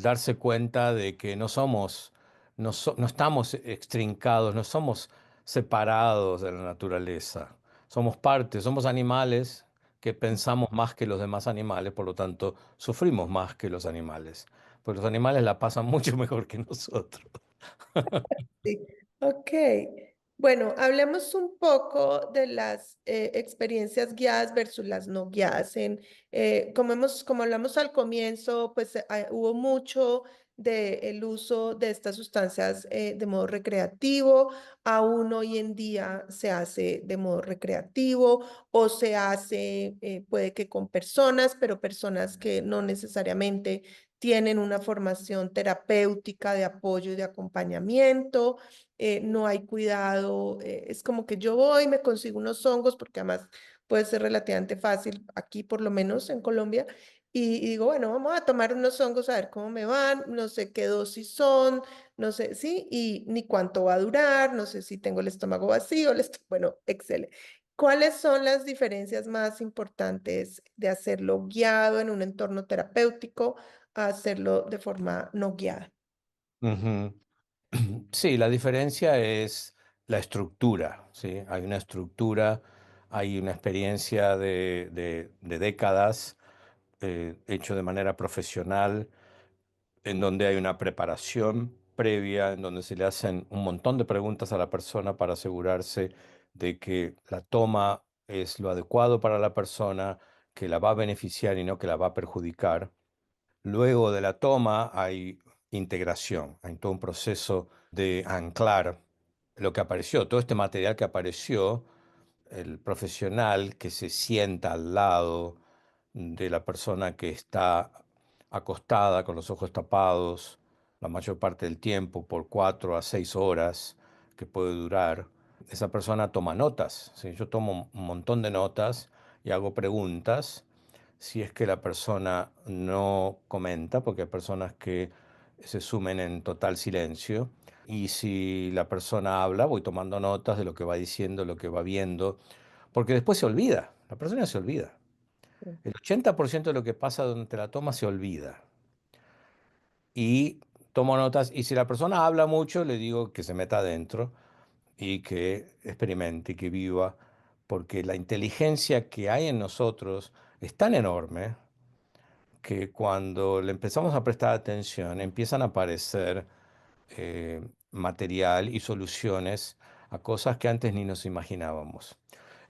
darse cuenta de que no somos, no estamos extrincados, no somos separados de la naturaleza. Somos parte, somos animales que pensamos más que los demás animales, por lo tanto, sufrimos más que los animales. Pues los animales la pasan mucho mejor que nosotros. Sí, ok. Bueno, hablemos un poco de las experiencias guiadas versus las no guiadas. Como hablamos al comienzo, pues hubo mucho del uso de estas sustancias de modo recreativo. Aún hoy en día se hace de modo recreativo o se hace, puede que con personas, pero personas que no necesariamente tienen una formación terapéutica de apoyo y de acompañamiento. No hay cuidado, es como que yo voy, me consigo unos hongos, porque además puede ser relativamente fácil aquí, por lo menos en Colombia, y digo, bueno, vamos a tomar unos hongos a ver cómo me van, no sé qué dosis son, no sé, sí, y ni cuánto va a durar, no sé si tengo el estómago vacío, bueno, excelente. ¿Cuáles son las diferencias más importantes de hacerlo guiado en un entorno terapéutico a hacerlo de forma no guiada? Ujú. Sí, la diferencia es la estructura, ¿sí? Hay una estructura, hay una experiencia de décadas hecho de manera profesional, en donde hay una preparación previa, en donde se le hacen un montón de preguntas a la persona para asegurarse de que la toma es lo adecuado para la persona, que la va a beneficiar y no que la va a perjudicar. Luego de la toma hay integración, hay todo un proceso de anclar lo que apareció, todo este material que apareció, el profesional que se sienta al lado de la persona que está acostada con los ojos tapados la mayor parte del tiempo, por 4 a 6 horas que puede durar. Esa persona toma notas, ¿sí? Yo tomo un montón de notas y hago preguntas. Si es que la persona no comenta, porque hay personas que se sumen en total silencio, y si la persona habla, voy tomando notas de lo que va diciendo, lo que va viendo, porque después se olvida, la persona se olvida. Sí, El 80% de lo que pasa durante la toma se olvida. Y tomo notas, y si la persona habla mucho, le digo que se meta adentro y que experimente, que viva, porque la inteligencia que hay en nosotros es tan enorme que cuando le empezamos a prestar atención, empiezan a aparecer material y soluciones a cosas que antes ni nos imaginábamos.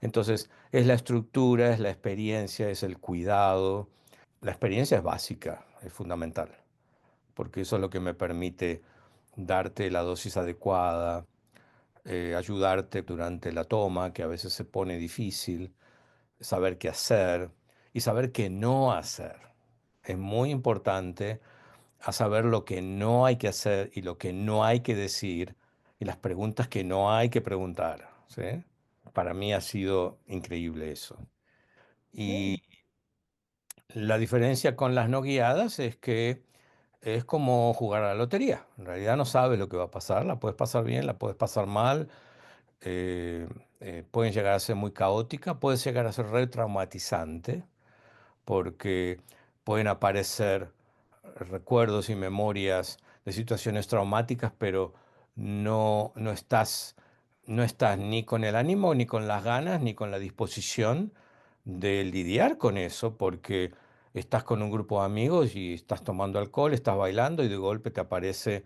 Entonces, es la estructura, es la experiencia, es el cuidado. La experiencia es básica, es fundamental, porque eso es lo que me permite darte la dosis adecuada, ayudarte durante la toma, que a veces se pone difícil, saber qué hacer y saber qué no hacer. Es muy importante a saber lo que no hay que hacer y lo que no hay que decir y las preguntas que no hay que preguntar, ¿sí? Para mí ha sido increíble eso. sí, Y la diferencia con las no guiadas es que es como jugar a la lotería. En realidad no sabes lo que va a pasar, la puedes pasar bien, la puedes pasar mal, eh, pueden llegar a ser muy caótica, puede llegar a ser re traumatizante porque pueden aparecer recuerdos y memorias de situaciones traumáticas, pero no estás ni con el ánimo, ni con las ganas, ni con la disposición de lidiar con eso, porque estás con un grupo de amigos y estás tomando alcohol, estás bailando y de golpe te aparece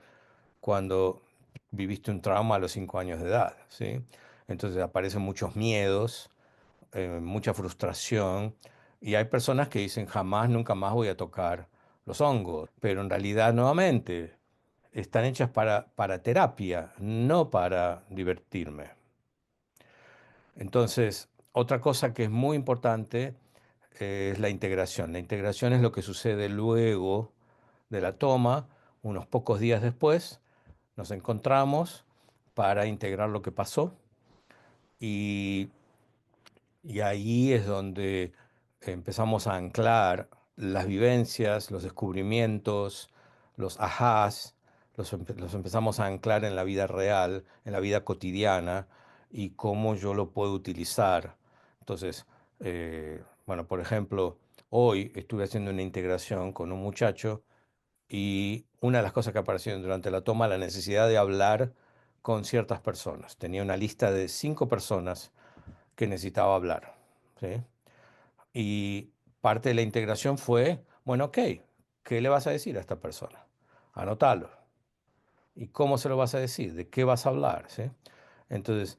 cuando viviste un trauma a los 5 años de edad, ¿sí? Entonces aparecen muchos miedos, mucha frustración, y hay personas que dicen jamás, nunca más voy a tocar los hongos, pero en realidad nuevamente están hechas para terapia, no para divertirme. Entonces, otra cosa que es muy importante es la integración. La integración es lo que sucede luego de la toma, unos pocos días después, nos encontramos para integrar lo que pasó y Y ahí es donde empezamos a anclar las vivencias, los descubrimientos, los ajás, los empezamos a anclar en la vida real, en la vida cotidiana y cómo yo lo puedo utilizar. Entonces, bueno, por ejemplo, hoy estuve haciendo una integración con un muchacho y una de las cosas que aparecieron durante la toma, la necesidad de hablar con ciertas personas. Tenía una lista de 5 personas que necesitaba hablar, ¿sí? Y parte de la integración fue, bueno, ok, ¿qué le vas a decir a esta persona? Anótalo. ¿Y cómo se lo vas a decir? ¿De qué vas a hablar? ¿Sí? Entonces,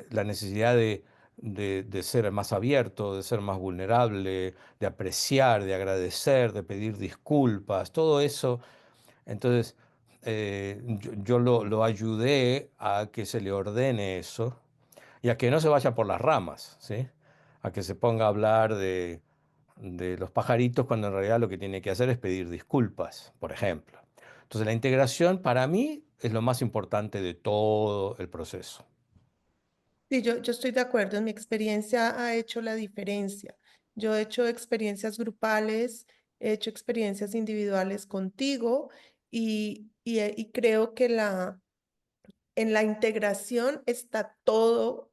la necesidad de ser más abierto, de ser más vulnerable, de apreciar, de agradecer, de pedir disculpas, todo eso. Entonces, yo lo ayudé a que se le ordene eso y a que no se vaya por las ramas, ¿sí? A que se ponga a hablar de los pajaritos cuando en realidad lo que tiene que hacer es pedir disculpas, por ejemplo. Entonces la integración para mí es lo más importante de todo el proceso. sí, yo estoy de acuerdo. En mi experiencia ha hecho la diferencia. Yo he hecho experiencias grupales, he hecho experiencias individuales contigo y creo que en la integración está todo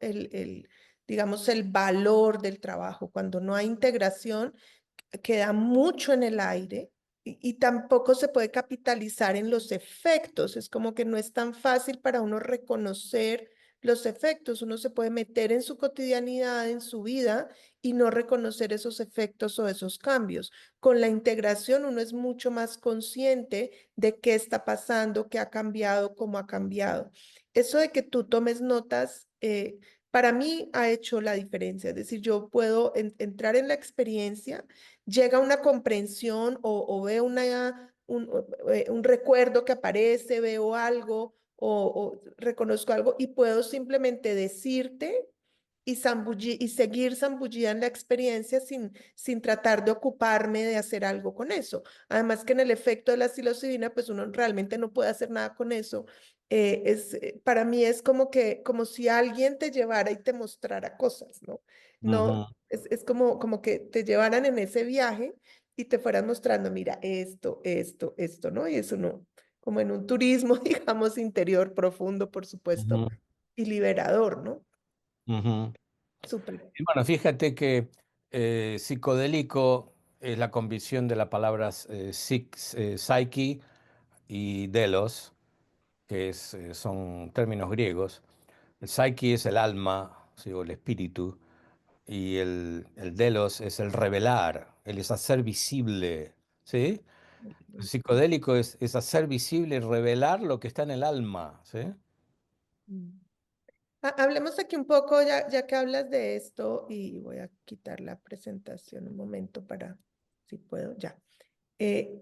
digamos, el valor del trabajo. Cuando no hay integración, queda mucho en el aire y tampoco se puede capitalizar en los efectos. Es como que no es tan fácil para uno reconocer los efectos. Uno se puede meter en su cotidianidad, en su vida y no reconocer esos efectos o esos cambios. Con la integración uno es mucho más consciente de qué está pasando, qué ha cambiado, cómo ha cambiado. Eso de que tú tomes notas, para mí ha hecho la diferencia. Es decir, yo puedo entrar en la experiencia, llega una comprensión o veo un recuerdo que aparece, veo algo o reconozco algo y puedo simplemente decirte y seguir zambullida en la experiencia sin tratar de ocuparme de hacer algo con eso. Además que en el efecto de la psilocibina, pues uno realmente no puede hacer nada con eso. Para mí es como si alguien te llevara y te mostrara cosas, ¿no? No, Ujú, es como que te llevaran en ese viaje y te fueran mostrando, mira, esto, ¿no? Y eso no, como en un turismo, digamos, interior profundo, por supuesto, ujú, y liberador, ¿no? ujú. Súper. Y bueno, fíjate que psicodélico es la convicción de la palabra psyche y delos, que son términos griegos. El psyche es el alma, ¿sí? O el espíritu, y el delos es el revelar, el es hacer visible, ¿sí? El psicodélico es hacer visible y revelar lo que está en el alma, ¿sí? Mm. Hablemos aquí un poco, ya que hablas de esto, y voy a quitar la presentación un momento para, si puedo, ya. Eh,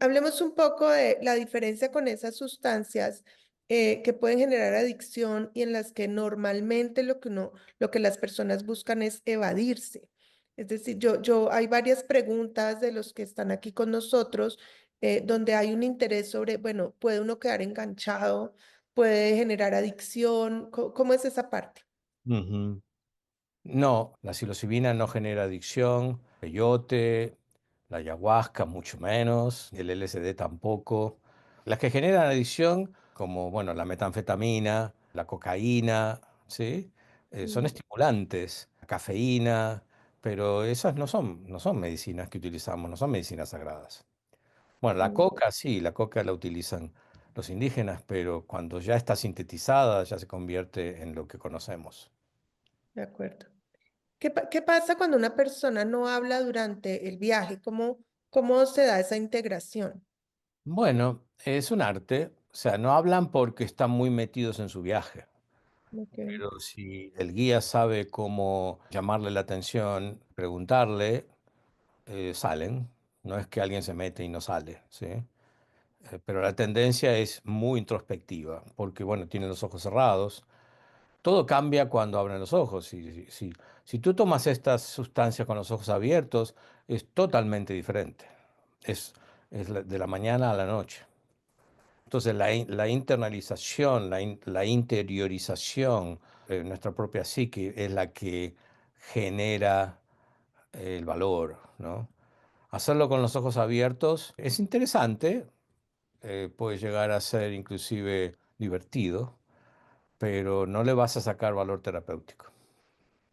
Hablemos un poco de la diferencia con esas sustancias que pueden generar adicción y en las que normalmente lo que las personas buscan es evadirse. Es decir, hay varias preguntas de los que están aquí con nosotros donde hay un interés sobre, bueno, ¿puede uno quedar enganchado? ¿Puede generar adicción? ¿Cómo es esa parte? Ujú. No, la psilocibina no genera adicción, el peyote, la ayahuasca mucho menos, el LSD tampoco. Las que generan adicción, como bueno, la metanfetamina, la cocaína, ¿sí? Son Mm, estimulantes, la cafeína, pero esas no son medicinas que utilizamos, no son medicinas sagradas. Bueno, la mm, coca sí, la coca la utilizan los indígenas, pero cuando ya está sintetizada ya se convierte en lo que conocemos. de acuerdo. ¿Qué pasa cuando una persona no habla durante el viaje? ¿Cómo se da esa integración? Bueno, es un arte, o sea, no hablan porque están muy metidos en su viaje, Ok. pero si el guía sabe cómo llamarle la atención, preguntarle, salen. No es que alguien se mete y no sale, ¿sí? Pero la tendencia es muy introspectiva, porque bueno, tienen los ojos cerrados. Todo cambia cuando abren los ojos. Si tú tomas estas sustancias con los ojos abiertos, es totalmente diferente. Es, es de la mañana a la noche. Entonces, la internalización, la interiorización de nuestra propia psique es la que genera el valor, ¿no? Hacerlo con los ojos abiertos es interesante, puede llegar a ser inclusive divertido, pero no le vas a sacar valor terapéutico.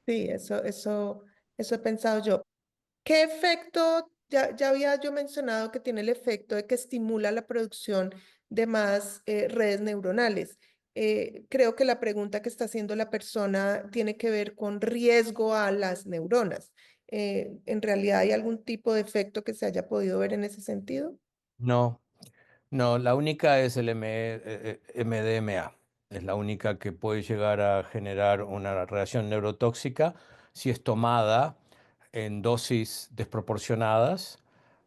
Sí, eso he pensado yo. ¿Qué efecto? Ya había yo mencionado que tiene el efecto de que estimula la producción de más redes neuronales. Creo que la pregunta que está haciendo la persona tiene que ver con riesgo a las neuronas. ¿En realidad hay algún tipo de efecto que se haya podido ver en ese sentido? No, no, la única es el MDMA. Es la única que puede llegar a generar una reacción neurotóxica si es tomada en dosis desproporcionadas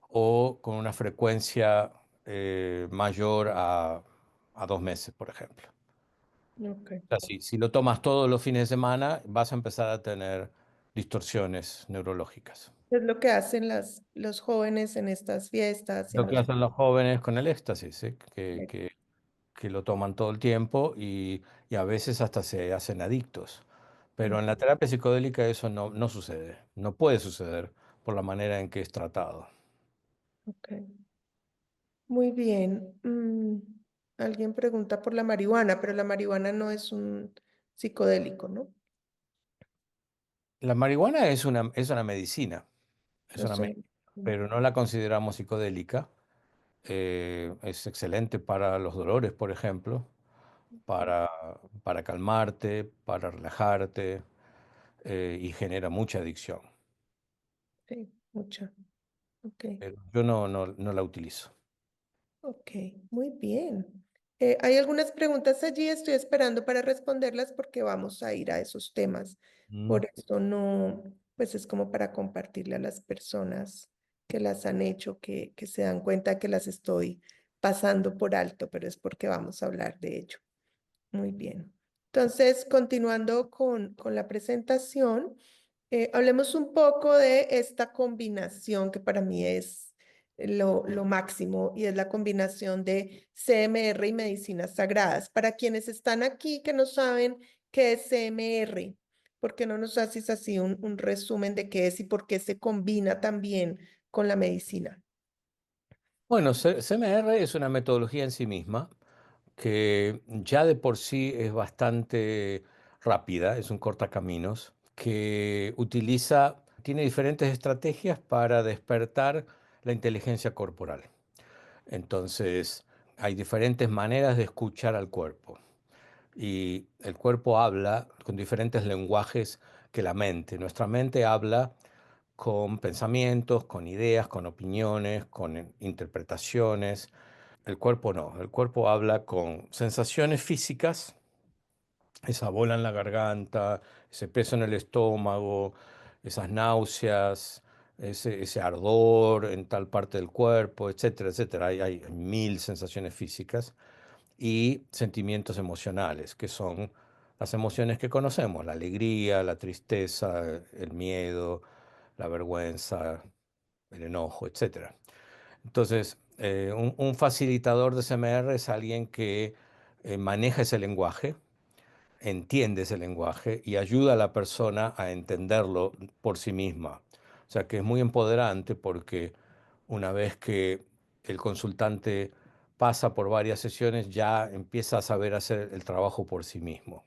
o con una frecuencia mayor a 2 meses, por ejemplo. Ok. O sea, si lo tomas todos los fines de semana, vas a empezar a tener distorsiones neurológicas. Es lo que hacen los jóvenes en estas fiestas y en Lo que los... hacen los jóvenes con el éxtasis, ¿sí? Que lo toman todo el tiempo y a veces hasta se hacen adictos. Pero en la terapia psicodélica eso no sucede, no puede suceder por la manera en que es tratado. Ok. Muy bien. Alguien pregunta por la marihuana, pero la marihuana no es un psicodélico, ¿no? La marihuana es una medicina, es Yo una sé. medicina, pero no la consideramos psicodélica. Es excelente para los dolores, por ejemplo, para, para calmarte, para relajarte, y genera mucha adicción. Sí, mucha. Ok. Pero yo no la utilizo. Ok, muy bien. Hay algunas preguntas allí, estoy esperando para responderlas porque vamos a ir a esos temas. Mm. Por eso no, pues es como para compartirle a las personas que las han hecho, que se dan cuenta que las estoy pasando por alto, pero es porque vamos a hablar de ello. Muy bien. Entonces, continuando con la presentación, hablemos un poco de esta combinación que para mí es lo máximo y es la combinación de CMR y medicinas sagradas. Para quienes están aquí que no saben qué es CMR, ¿por qué no nos haces así un resumen de qué es y por qué se combina también con la medicina? Bueno, CMR es una metodología en sí misma que ya de por sí es bastante rápida, es un cortacaminos, que tiene diferentes estrategias para despertar la inteligencia corporal. Entonces, hay diferentes maneras de escuchar al cuerpo. Y el cuerpo habla con diferentes lenguajes que la mente. Nuestra mente habla con pensamientos, con ideas, con opiniones, con interpretaciones. El cuerpo no, el cuerpo habla con sensaciones físicas, esa bola en la garganta, ese peso en el estómago, esas náuseas, ese ardor en tal parte del cuerpo, etcétera, etcétera. Hay mil sensaciones físicas y sentimientos emocionales, que son las emociones que conocemos, la alegría, la tristeza, el miedo, la vergüenza, el enojo, etcétera. Entonces, un facilitador de CMR es alguien que maneja ese lenguaje, entiende ese lenguaje y ayuda a la persona a entenderlo por sí misma. O sea que es muy empoderante porque una vez que el consultante pasa por varias sesiones, ya empieza a saber hacer el trabajo por sí mismo.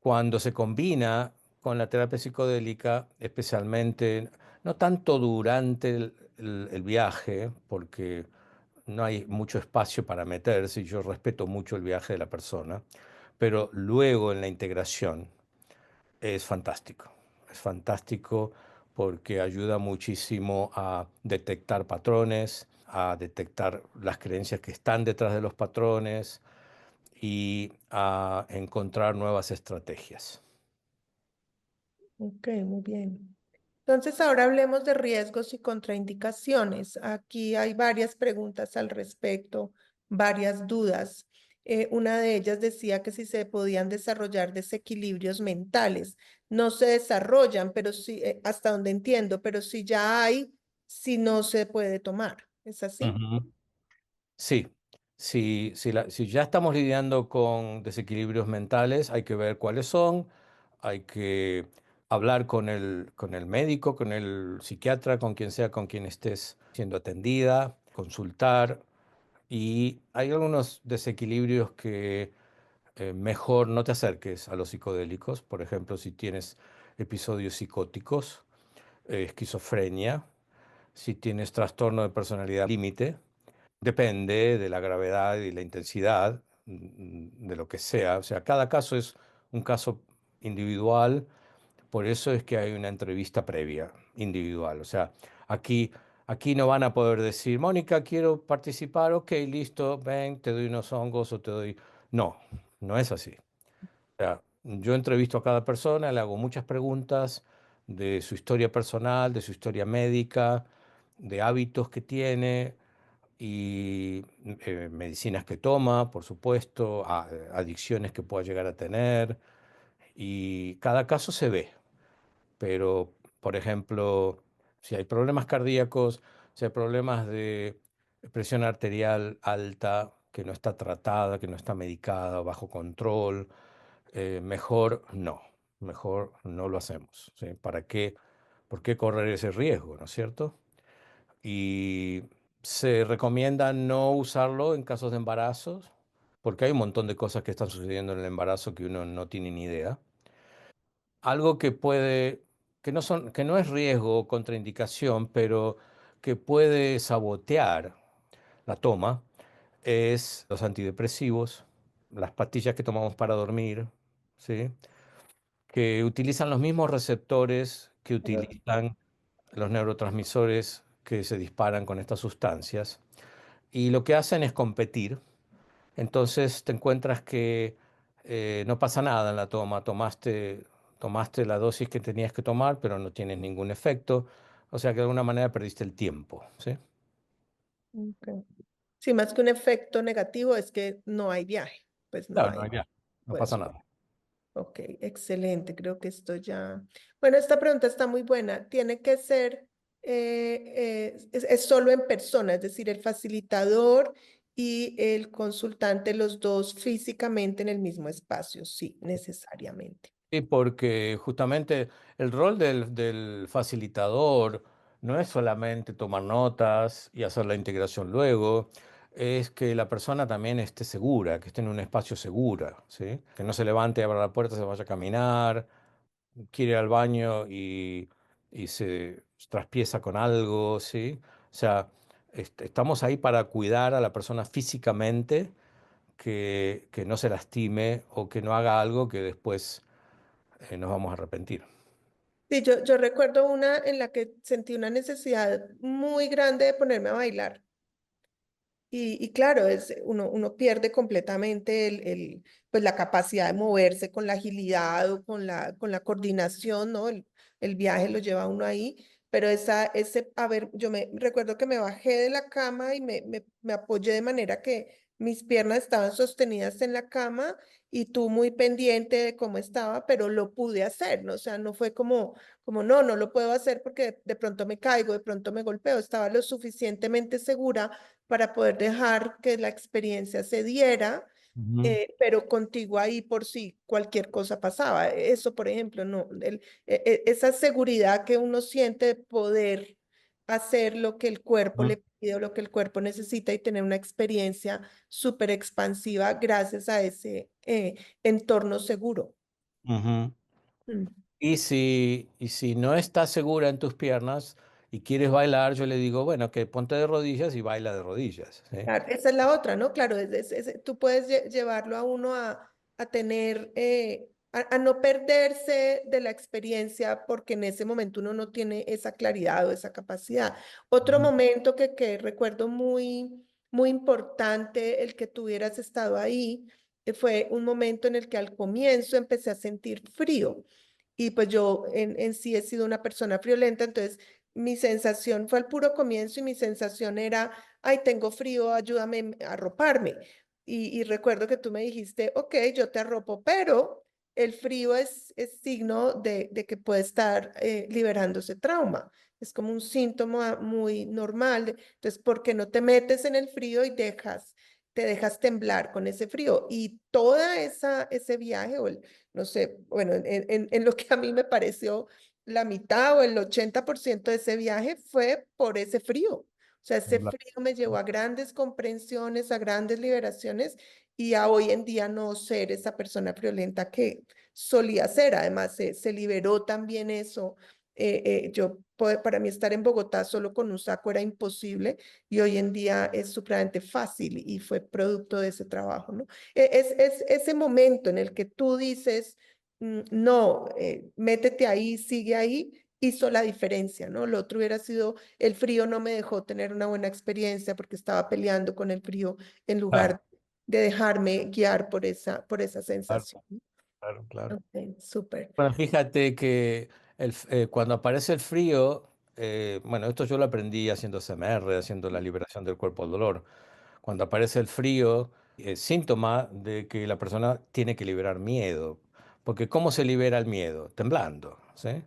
Cuando se combina con la terapia psicodélica, especialmente, no tanto durante el viaje, porque no hay mucho espacio para meterse y yo respeto mucho el viaje de la persona, pero luego en la integración es fantástico. Es fantástico porque ayuda muchísimo a detectar patrones, a detectar las creencias que están detrás de los patrones y a encontrar nuevas estrategias. Ok, muy bien. Entonces, ahora hablemos de riesgos y contraindicaciones. Aquí hay varias preguntas al respecto, varias dudas. Una de ellas decía que si se podían desarrollar desequilibrios mentales. No se desarrollan, pero sí, hasta donde entiendo, pero si ya hay, si no se puede tomar. ¿Es así? Ujú. Sí, si ya estamos lidiando con desequilibrios mentales, hay que ver cuáles son, hay que hablar con el médico, con el psiquiatra, con quien sea con quien estés siendo atendida, consultar. Y hay algunos desequilibrios que mejor no te acerques a los psicodélicos. Por ejemplo, si tienes episodios psicóticos, esquizofrenia, si tienes trastorno de personalidad límite. Depende de la gravedad y la intensidad de lo que sea. O sea, cada caso es un caso individual, por eso es que hay una entrevista previa, individual. O sea, aquí, aquí no van a poder decir, Mónica, quiero participar, ok, listo, ven, te doy unos hongos o te doy... No, no es así. O sea, yo entrevisto a cada persona, le hago muchas preguntas de su historia personal, de su historia médica, de hábitos que tiene y medicinas que toma, por supuesto, adicciones que pueda llegar a tener, y cada caso se ve, pero, por ejemplo, si hay problemas cardíacos, si hay problemas de presión arterial alta que no está tratada, que no está medicada, bajo control, mejor no lo hacemos, ¿sí? ¿Para qué? ¿Por qué correr ese riesgo, no es cierto? Y se recomienda no usarlo en casos de embarazos, porque hay un montón de cosas que están sucediendo en el embarazo que uno no tiene ni idea. Algo que no es riesgo o contraindicación, pero que puede sabotear la toma, es los antidepresivos, las pastillas que tomamos para dormir, ¿sí? Que utilizan los mismos receptores que utilizan los neurotransmisores que se disparan con estas sustancias. Y lo que hacen es competir. Entonces te encuentras que no pasa nada en la toma. Tomaste la dosis que tenías que tomar, pero no tienes ningún efecto. O sea que de alguna manera perdiste el tiempo, ¿sí? Ok. Sí, más que un efecto negativo es que no hay viaje, pues no Claro, no hay, hay viaje, no pasa pues, nada. ok, excelente, creo que esto ya. Bueno, esta pregunta está muy buena. Tiene que ser, es solo en persona, es decir, el facilitador y el consultante, los dos físicamente en el mismo espacio, sí, necesariamente. Sí, porque justamente el rol del facilitador no es solamente tomar notas y hacer la integración luego, es que la persona también esté segura, que esté en un espacio segura, ¿sí? Que no se levante, abra la puerta, se vaya a caminar, quiere ir al baño y se traspieza con algo, ¿sí? O sea, estamos ahí para cuidar a la persona físicamente, que no se lastime o que no haga algo que después nos vamos a arrepentir. Sí, yo recuerdo una en la que sentí una necesidad muy grande de ponerme a bailar. Y claro, uno pierde completamente pues la capacidad de moverse con la agilidad o con la coordinación, ¿no? El viaje lo lleva a uno ahí, pero a ver, yo me recuerdo que me bajé de la cama y me apoyé de manera que mis piernas estaban sostenidas en la cama y tú muy pendiente de cómo estaba, pero lo pude hacer, ¿no? O sea, no fue como no lo puedo hacer porque de pronto me caigo, de pronto me golpeo, estaba lo suficientemente segura para poder dejar que la experiencia se diera, Ujú, pero contigo ahí por si cualquier cosa pasaba. Eso, por ejemplo, no, esa seguridad que uno siente de poder hacer lo que el cuerpo ujú, le pide o lo que el cuerpo necesita y tener una experiencia súper expansiva gracias a ese entorno seguro. ujú. Mm. Y si no estás segura en tus piernas y quieres bailar, yo le digo, bueno, que ponte de rodillas y baila de rodillas, ¿sí? Claro, esa es la otra, ¿no? Claro, tú puedes llevarlo a uno a tener, a no perderse de la experiencia porque en ese momento uno no tiene esa claridad o esa capacidad. Otro Ujú, momento que recuerdo muy importante, el que tuvieras estado ahí, fue un momento en el que al comienzo empecé a sentir frío. Y pues yo en sí he sido una persona friolenta, entonces mi sensación fue al puro comienzo y mi sensación era ay, tengo frío, ayúdame a arroparme. Y recuerdo que tú me dijiste, ok, yo te arropo, pero el frío es signo de que puede estar liberándose trauma. Es como un síntoma muy normal. Entonces, ¿por qué no te metes en el frío y te dejas temblar con ese frío? Y toda ese viaje, no sé, bueno, en lo que a mí me pareció la mitad o el 80% de ese viaje fue por ese frío. O sea, ese claro, frío me llevó a grandes comprensiones, a grandes liberaciones y a hoy en día no ser esa persona violenta que solía ser. Además, se liberó también eso. Para mí estar en Bogotá solo con un saco era imposible y hoy en día es supremamente fácil y fue producto de ese trabajo, ¿no? Es ese momento en el que tú dices, no, métete ahí, sigue ahí, hizo la diferencia, ¿no? Lo otro hubiera sido el frío no me dejó tener una buena experiencia porque estaba peleando con el frío en claro, lugar de dejarme guiar por esa claro, sensación. claro, claro. Ok, súper. Bueno, fíjate que cuando aparece el frío, bueno, esto yo lo aprendí haciendo CMR, haciendo la liberación del cuerpo al dolor. Cuando aparece el frío, es síntoma de que la persona tiene que liberar miedo. Porque ¿cómo se libera el miedo? Temblando, ¿sí?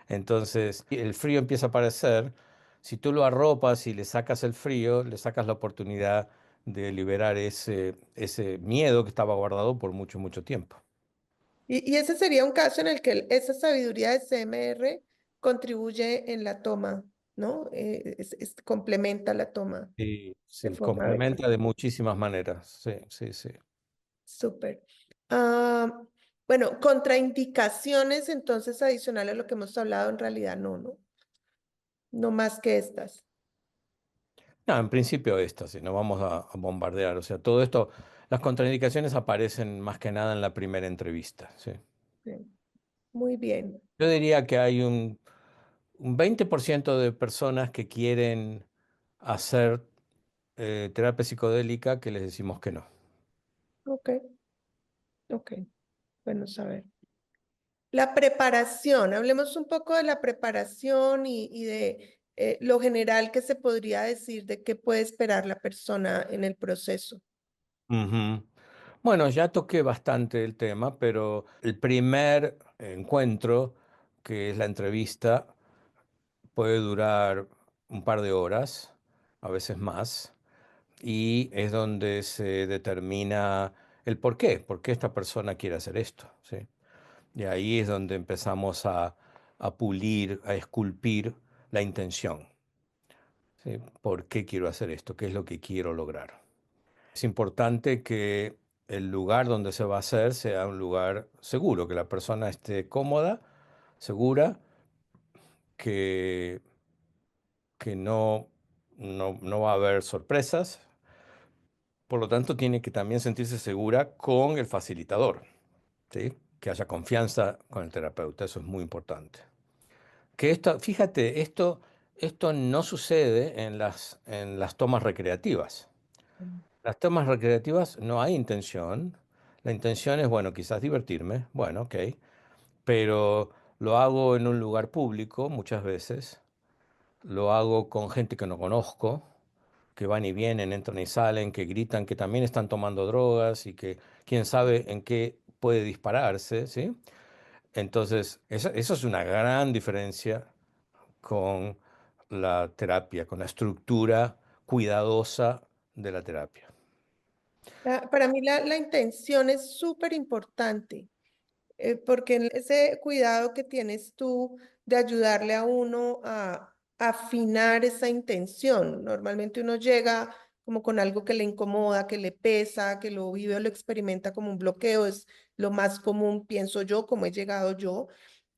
Entonces, el frío empieza a aparecer. Si tú lo arropas y le sacas el frío, le sacas la oportunidad de liberar ese miedo que estaba guardado por mucho, mucho tiempo. Y ese sería un caso en el que esa sabiduría de CMR contribuye en la toma, ¿no? Complementa la toma Sí, de sí, forma adecuada. complementa de muchísimas maneras. Sí, sí, sí. Súper. Ah, bueno, contraindicaciones entonces adicionales a lo que hemos hablado, en realidad no, no más que estas. No, en principio esto, sí, no vamos a bombardear. O sea, todo esto, Las contraindicaciones aparecen más que nada en la primera entrevista, sí. Sí. Muy bien. Yo diría que hay un 20% de personas que quieren hacer terapia psicodélica que les decimos que no. Ok, ok. Bueno, saber. La preparación, hablemos un poco de la preparación y de lo general que se podría decir de qué puede esperar la persona en el proceso. Ujú. Bueno, ya toqué bastante el tema, pero el primer encuentro, que es la entrevista, puede durar un par de horas, a veces más, y es donde se determina el por qué esta persona quiere hacer esto, ¿sí? Y ahí es donde empezamos a pulir, a esculpir la intención, ¿sí? ¿Por qué quiero hacer esto? ¿Qué es lo que quiero lograr? Es importante que el lugar donde se va a hacer sea un lugar seguro, que la persona esté cómoda, segura, que, que no va a haber sorpresas. Por lo tanto, tiene que también sentirse segura con el facilitador, ¿sí? Que haya confianza con el terapeuta, eso es muy importante. Que esto, fíjate, esto no sucede en las tomas recreativas. Mm. Las tomas recreativas no hay intención. La intención es, bueno, quizás divertirme, bueno, ok, pero lo hago en un lugar público muchas veces, lo hago con gente que no conozco, que van y vienen, entran y salen, que gritan, que también están tomando drogas y que quién sabe en qué puede dispararse, ¿sí? Entonces, eso es una gran diferencia con la terapia, con la estructura cuidadosa de la terapia. Para mí la intención es súper importante. Porque en ese cuidado que tienes tú de ayudarle a uno a afinar esa intención. Normalmente uno llega como con algo que le incomoda, que le pesa, que lo vive o lo experimenta como un bloqueo, es lo más común, pienso yo, como he llegado yo.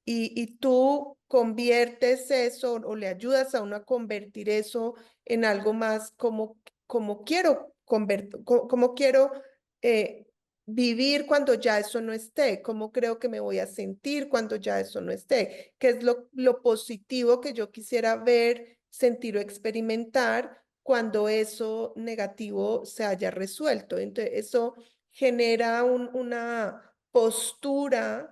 Y tú conviertes eso o le ayudas a uno a convertir eso en algo más como quiero como quiero eh, vivir cuando ya eso no esté, cómo creo que me voy a sentir cuando ya eso no esté, qué es lo positivo que yo quisiera ver, sentir o experimentar cuando eso negativo se haya resuelto. Entonces, eso genera una postura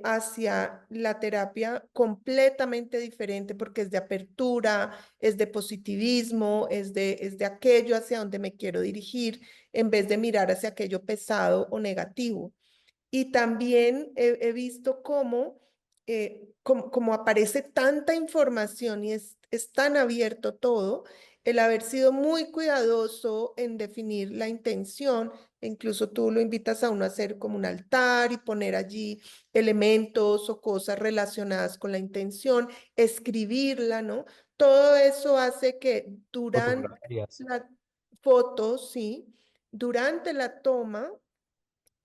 hacia la terapia completamente diferente porque es de apertura, es de positivismo, es de aquello hacia donde me quiero dirigir en vez de mirar hacia aquello pesado o negativo. Y también he visto cómo, como aparece tanta información y es tan abierto todo, el haber sido muy cuidadoso en definir la intención, e incluso tú lo invitas a uno a hacer como un altar y poner allí elementos o cosas relacionadas con la intención, escribirla, ¿no? Todo eso hace que durante Fotografías. la foto, sí, durante la toma,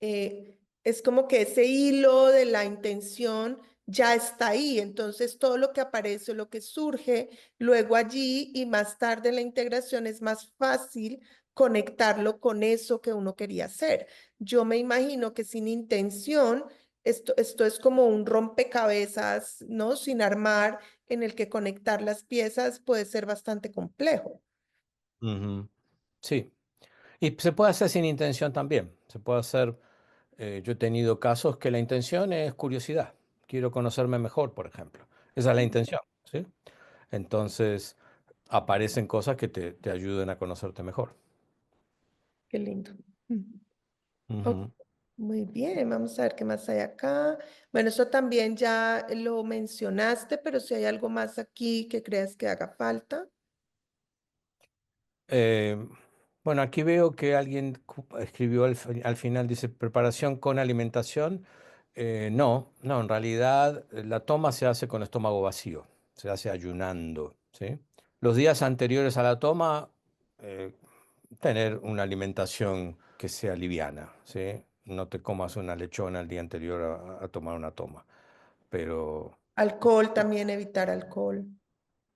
es como que ese hilo de la intención ya está ahí, entonces todo lo que aparece, lo que surge luego allí y más tarde en la integración es más fácil conectarlo con eso que uno quería hacer. Yo me imagino que sin intención, esto es como un rompecabezas, ¿no? Sin armar, en el que conectar las piezas puede ser bastante complejo. Ujú. Sí, y se puede hacer sin intención también. Se puede hacer, yo he tenido casos que la intención es curiosidad. Quiero conocerme mejor, por ejemplo. Esa es la intención, ¿sí? Entonces aparecen cosas que te ayuden a conocerte mejor. Qué lindo. Mm. Ok, Ujú. muy bien, vamos a ver qué más hay acá. Bueno, eso también ya lo mencionaste, pero si hay algo más aquí que creas que haga falta. Eh, bueno, aquí veo que alguien escribió al final, dice, preparación con alimentación. No, en realidad la toma se hace con estómago vacío, se hace ayunando, ¿sí? Los días anteriores a la toma, eh, tener una alimentación que sea liviana, ¿sí? No te comas una lechona el día anterior a tomar una toma, pero Alcohol también, evitar alcohol.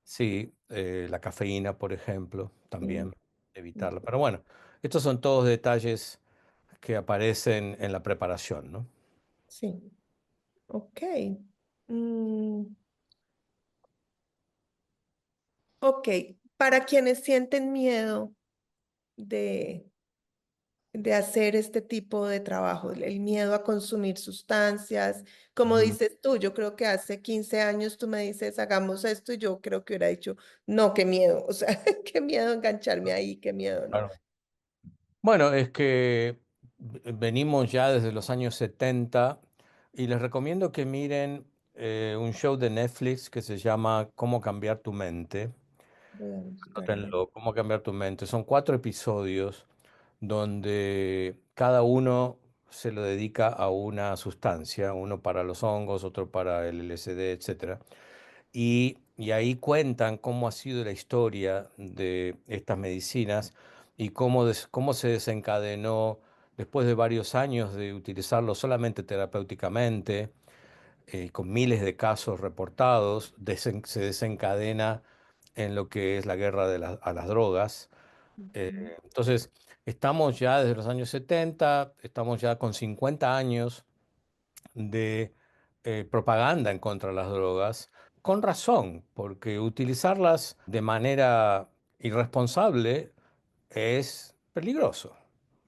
sí, la cafeína, por ejemplo, Sí. también. evitarla. Pero bueno, estos son todos detalles que aparecen en la preparación, ¿no? Sí, ok. Mm, ok, para quienes sienten miedo de, de hacer este tipo de trabajo, el miedo a consumir sustancias, como Ujú. dices tú, yo creo que hace 15 años tú me dices, hagamos esto, y yo creo que hubiera dicho, no, qué miedo, o sea, qué miedo engancharme ahí, qué miedo, ¿no? Claro. Bueno, es que venimos ya desde los años 70 y les recomiendo que miren un show de Netflix que se llama Cómo cambiar tu mente. Voy a buscarlo. Anótenlo, Cómo cambiar tu mente. Son 4 episodios donde cada uno se lo dedica a una sustancia, uno para los hongos, otro para el LSD, etcétera. Y ahí cuentan cómo ha sido la historia de estas medicinas y cómo se desencadenó después de varios años de utilizarlo solamente terapéuticamente, con miles de casos reportados, se desencadena en lo que es la guerra a las drogas. Ujú. Entonces, estamos ya desde los años 70, estamos ya con 50 años de propaganda en contra de las drogas, con razón, porque utilizarlas de manera irresponsable es peligroso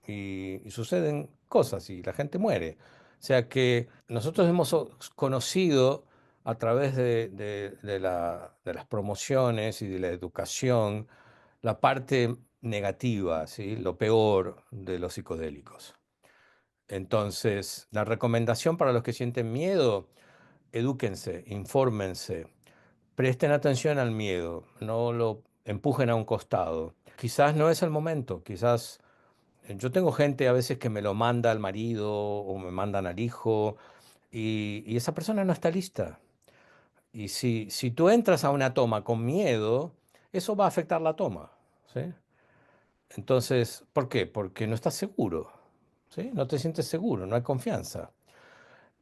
y suceden cosas y la gente muere. O sea que nosotros hemos conocido a través de las promociones y de la educación la parte negativa, ¿sí? Lo peor de los psicodélicos. Entonces, la recomendación para los que sienten miedo, edúquense, infórmense, presten atención al miedo, no lo empujen a un costado. Quizás no es el momento, quizás yo tengo gente a veces que me lo manda al marido o me mandan al hijo y esa persona no está lista. Y si tú entras a una toma con miedo, eso va a afectar la toma, ¿sí? Entonces, ¿por qué? Porque no estás seguro, ¿sí? No te sientes seguro, no hay confianza.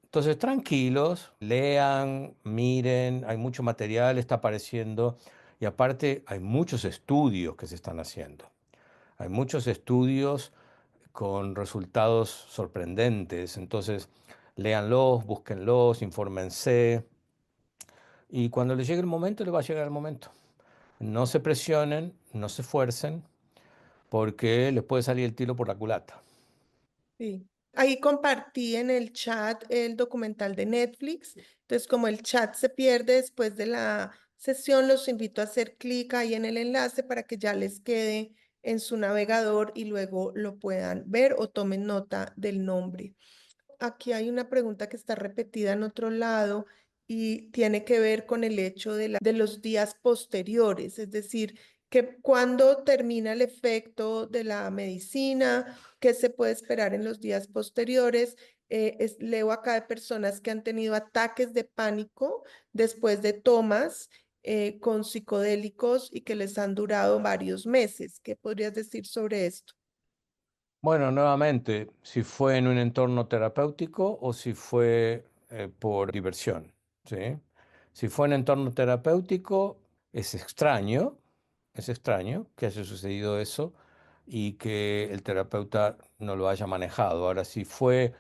Entonces, tranquilos, lean, miren, hay mucho material, está apareciendo y aparte hay muchos estudios que se están haciendo. Hay muchos estudios con resultados sorprendentes, entonces léanlos, búsquenlos, infórmense y cuando les llegue el momento, les va a llegar el momento. No se presionen, no se esfuercen, porque les puede salir el tiro por la culata. Sí. Ahí compartí en el chat el documental de Netflix. Entonces, como el chat se pierde después de la sesión, los invito a hacer clic ahí en el enlace para que ya les quede en su navegador y luego lo puedan ver o tomen nota del nombre. Aquí hay una pregunta que está repetida en otro lado y tiene que ver con el hecho de los días posteriores, es decir, que cuando termina el efecto de la medicina, qué se puede esperar en los días posteriores. Leo acá de personas que han tenido ataques de pánico después de tomas con psicodélicos y que les han durado varios meses. ¿Qué podrías decir sobre esto? Bueno, nuevamente, si fue en un entorno terapéutico o si fue por diversión, ¿sí? Si fue en entorno terapéutico, es extraño que haya sucedido eso y que el terapeuta no lo haya manejado. Ahora, si fue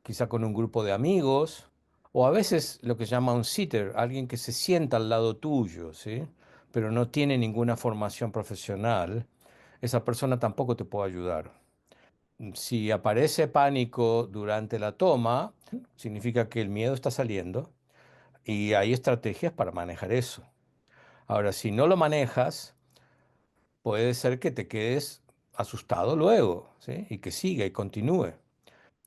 quizá con un grupo de amigos o a veces lo que se llama un sitter, alguien que se sienta al lado tuyo, ¿sí? Pero no tiene ninguna formación profesional, esa persona tampoco te puede ayudar. Si aparece pánico durante la toma, significa que el miedo está saliendo y hay estrategias para manejar eso. Ahora, si no lo manejas, puede ser que te quedes asustado luego, ¿sí? Y que siga y continúe.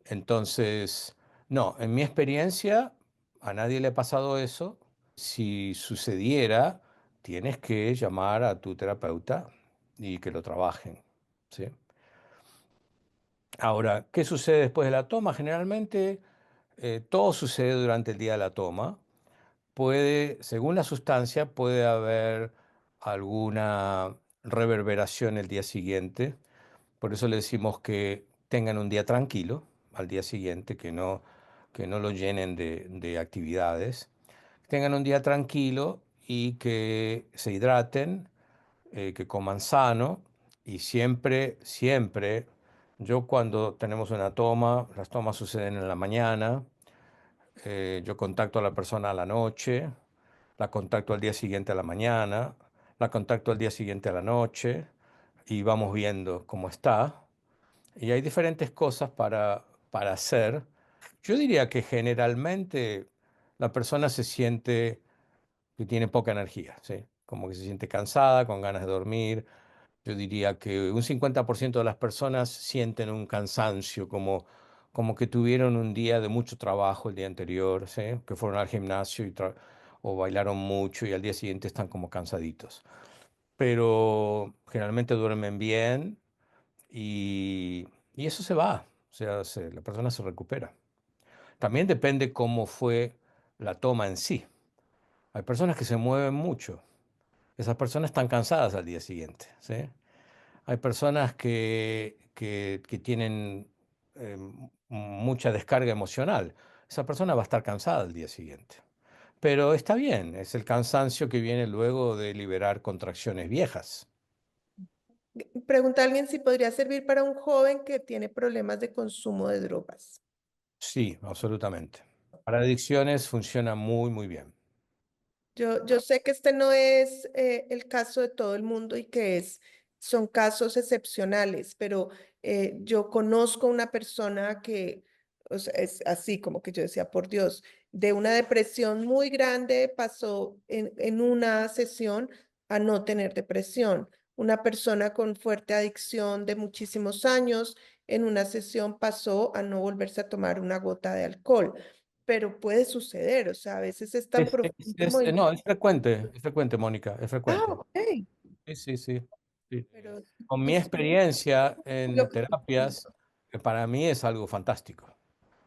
Entonces, no, en mi experiencia, a nadie le ha pasado eso. Si sucediera, tienes que llamar a tu terapeuta y que lo trabajen, ¿sí? Ahora, ¿qué sucede después de la toma? Generalmente todo sucede durante el día de la toma. Según la sustancia, puede haber alguna reverberación el día siguiente. Por eso le decimos que tengan un día tranquilo al día siguiente, que no lo llenen de actividades. Tengan un día tranquilo y que se hidraten, que coman sano y siempre, siempre, yo cuando tenemos una toma, las tomas suceden en la mañana, yo contacto a la persona a la noche, la contacto al día siguiente a la mañana, la contacto al día siguiente a la noche y vamos viendo cómo está. Y hay diferentes cosas para hacer. Yo diría que generalmente la persona se siente que tiene poca energía, ¿sí? Como que se siente cansada, con ganas de dormir. Yo diría que un 50% de las personas sienten un cansancio, como que tuvieron un día de mucho trabajo el día anterior, ¿sí? Que fueron al gimnasio o bailaron mucho y al día siguiente están como cansaditos. Pero generalmente duermen bien y eso se va, o sea, la persona se recupera. También depende cómo fue la toma en sí. Hay personas que se mueven mucho. Esas personas están cansadas al día siguiente, ¿sí? Hay personas que tienen mucha descarga emocional. Esa persona va a estar cansada al día siguiente. Pero está bien, es el cansancio que viene luego de liberar contracciones viejas. Pregunta a alguien si podría servir para un joven que tiene problemas de consumo de drogas. Sí, absolutamente. Para adicciones funciona muy, muy bien. Yo sé que este no es el caso de todo el mundo y que son casos excepcionales, pero yo conozco una persona que, o sea, es así como que yo decía, por Dios, de una depresión muy grande pasó en una sesión a no tener depresión. Una persona con fuerte adicción de muchísimos años en una sesión pasó a no volverse a tomar una gota de alcohol, pero puede suceder, o sea, a veces es tan profundo el movimiento. No, es frecuente, Mónica, es Ah, frecuente. ok, Sí, sí, sí, sí. pero Con mi es experiencia lo en que terapias, para mí es algo fantástico,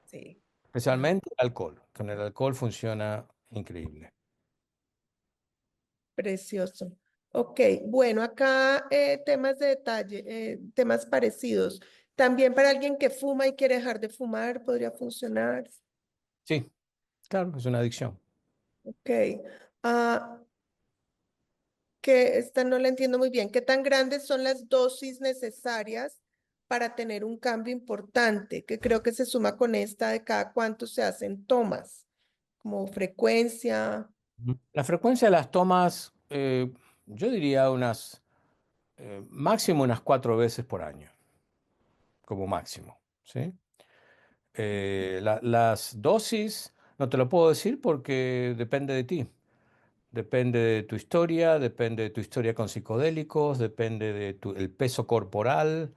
sí, ah, especialmente el alcohol. Con el alcohol funciona increíble. precioso. Ok, bueno, acá temas de detalle, temas parecidos. También para alguien que fuma y quiere dejar de fumar, podría funcionar. Sí, claro, es una adicción. Ok, ah, que esta no la entiendo muy bien. ¿Qué tan grandes son las dosis necesarias para tener un cambio importante? Que creo que se suma con esta de cada cuánto se hacen tomas, como frecuencia. Ujú. La frecuencia de las tomas, yo diría máximo unas 4 veces por año, como máximo, ¿sí? Las dosis, no te lo puedo decir porque depende de ti. Depende de tu historia, depende de tu historia con psicodélicos, depende de el peso corporal,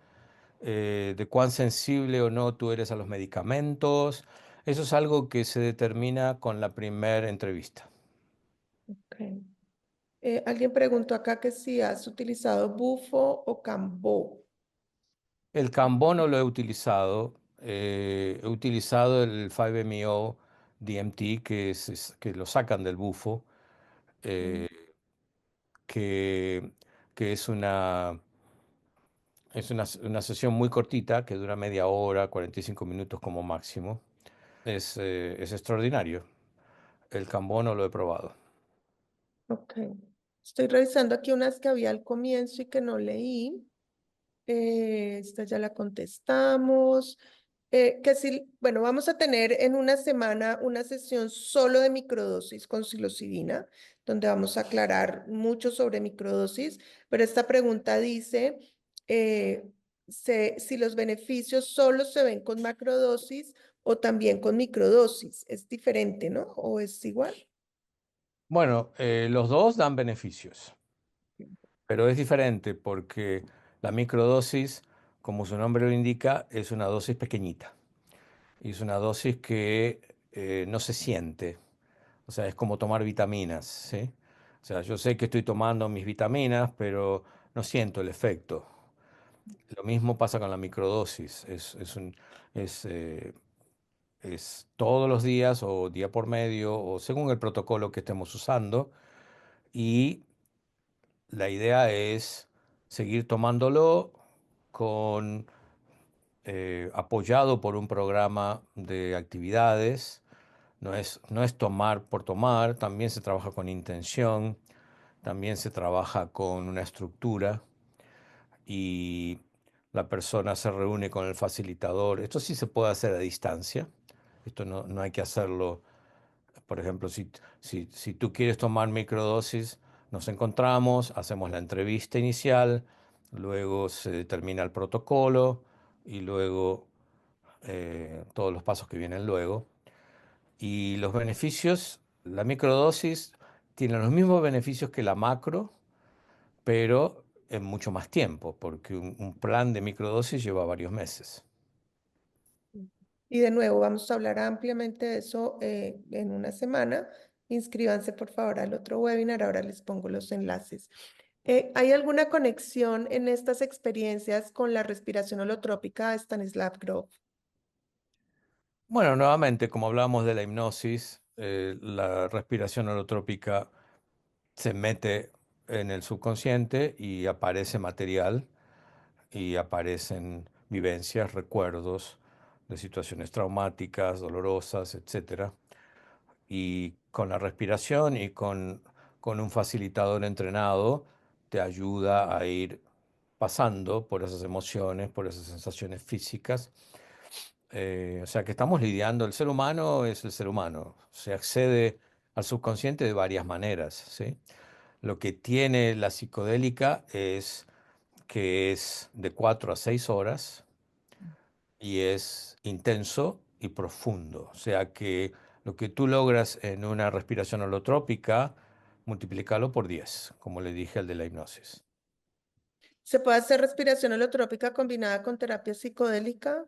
de cuán sensible o no tú eres a los medicamentos. Eso es algo que se determina con la primera entrevista. Ok. Alguien preguntó acá que si has utilizado bufo o cambó. El Cambó no lo he utilizado. He utilizado el 5-MeO DMT, que lo sacan del bufo, Mm, eh, que, que es una sesión muy cortita, que dura media hora, 45 minutos como máximo. Es extraordinario. El Cambó no lo he probado. ok. Estoy revisando aquí unas que había al comienzo y que no leí. Esta ya la contestamos. Que si, bueno, vamos a tener en una semana una sesión solo de microdosis con psilocibina, donde vamos a aclarar mucho sobre microdosis, pero esta pregunta dice eh, si los beneficios solo se ven con macrodosis o también con microdosis. Es diferente, ¿no? ¿O es igual? Bueno, los dos dan beneficios, pero es diferente porque la microdosis, como su nombre lo indica, es una dosis pequeñita y es una dosis que no se siente. O sea, es como tomar vitaminas, ¿sí? O sea, yo sé que estoy tomando mis vitaminas, pero no siento el efecto. Lo mismo pasa con la microdosis. Es, eh, es todos los días o día por medio o según el protocolo que estemos usando. Y la idea es seguir tomándolo con, apoyado por un programa de actividades. No es tomar por tomar, también se trabaja con intención, también se trabaja con una estructura y la persona se reúne con el facilitador. Esto sí se puede hacer a distancia. Esto no hay que hacerlo. Por ejemplo, si tú quieres tomar microdosis, nos encontramos, hacemos la entrevista inicial, luego se determina el protocolo y luego todos los pasos que vienen luego. Y los beneficios, la microdosis tiene los mismos beneficios que la macro, pero en mucho más tiempo, porque un plan de microdosis lleva varios meses. Y de nuevo, vamos a hablar ampliamente de eso en una semana. Inscríbanse por favor al otro webinar, ahora les pongo los enlaces. ¿Hay alguna conexión en estas experiencias con la respiración holotrópica de Stanislav Grof? Bueno, nuevamente, como hablamos de la hipnosis, la respiración holotrópica se mete en el subconsciente y aparece material y aparecen vivencias, recuerdos de situaciones traumáticas, dolorosas, etcétera. Y con la respiración y con un facilitador entrenado te ayuda a ir pasando por esas emociones, por esas sensaciones físicas. O sea que estamos lidiando, el ser humano es el ser humano, se accede al subconsciente de varias maneras, ¿sí? Lo que tiene la psicodélica es que es de 4 a 6 horas y es intenso y profundo. O sea que lo que tú logras en una respiración holotrópica, multiplícalo por 10, como le dije al de la hipnosis. ¿Se puede hacer respiración holotrópica combinada con terapia psicodélica?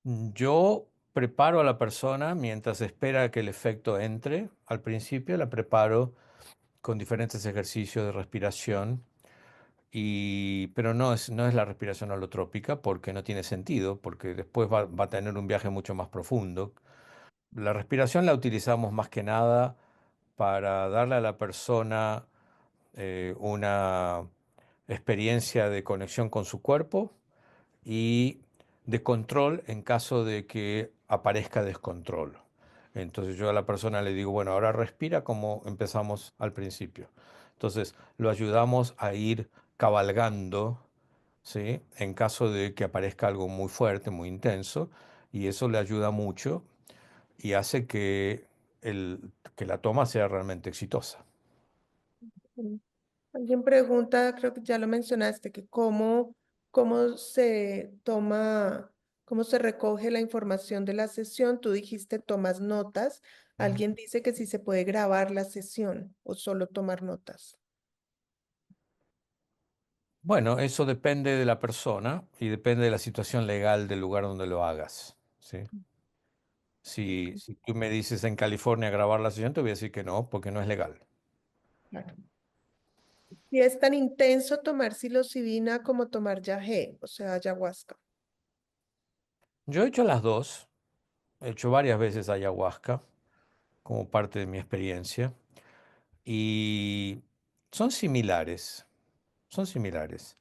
Yo preparo a la persona mientras espera que el efecto entre. Al principio la preparo con diferentes ejercicios de respiración, pero no es la respiración holotrópica porque no tiene sentido, porque después va a tener un viaje mucho más profundo. La respiración la utilizamos más que nada para darle a la persona una experiencia de conexión con su cuerpo y de control en caso de que aparezca descontrol. Entonces yo a la persona le digo, bueno, ahora respira como empezamos al principio. Entonces lo ayudamos a ir cabalgando, ¿sí? En caso de que aparezca algo muy fuerte, muy intenso, y eso le ayuda mucho y hace que la toma sea realmente exitosa. Mm. Alguien pregunta, creo que ya lo mencionaste, que cómo se toma, cómo se recoge la información de la sesión. Tú dijiste tomas notas. Alguien dice que si se puede grabar la sesión o solo tomar notas. Bueno, eso depende de la persona y depende de la situación legal del lugar donde lo hagas, ¿sí? Si tú me dices en California grabar la sesión, te voy a decir que no, porque no es legal. Claro. Y es tan intenso tomar psilocibina como tomar yagé, o sea, ayahuasca. Yo he hecho las dos, he hecho varias veces ayahuasca como parte de mi experiencia y son similares, son similares.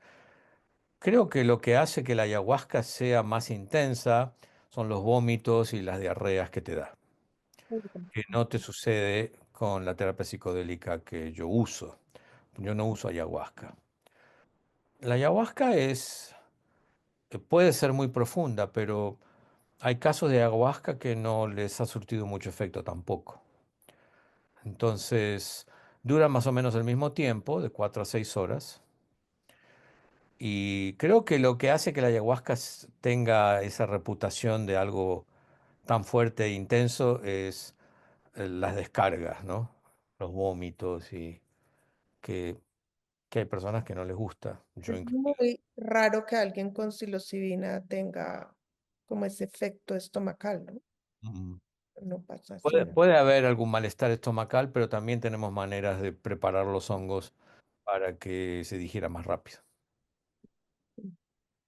Creo que lo que hace que la ayahuasca sea más intensa son los vómitos y las diarreas que te da, que no te sucede con la terapia psicodélica que yo uso. Yo no uso ayahuasca. La ayahuasca puede ser muy profunda, pero hay casos de ayahuasca que no les ha surtido mucho efecto tampoco. Entonces, dura más o menos el mismo tiempo, de 4 a 6 horas. Y creo que lo que hace que la ayahuasca tenga esa reputación de algo tan fuerte e intenso es las descargas, ¿no? Los vómitos y que, que hay personas que no les gusta, yo Es incluido. muy raro que alguien con psilocibina tenga como ese efecto estomacal, ¿no? Mm. No pasa así, Puede, ¿no? puede haber algún malestar estomacal, pero también tenemos maneras de preparar los hongos para que se digiera más rápido.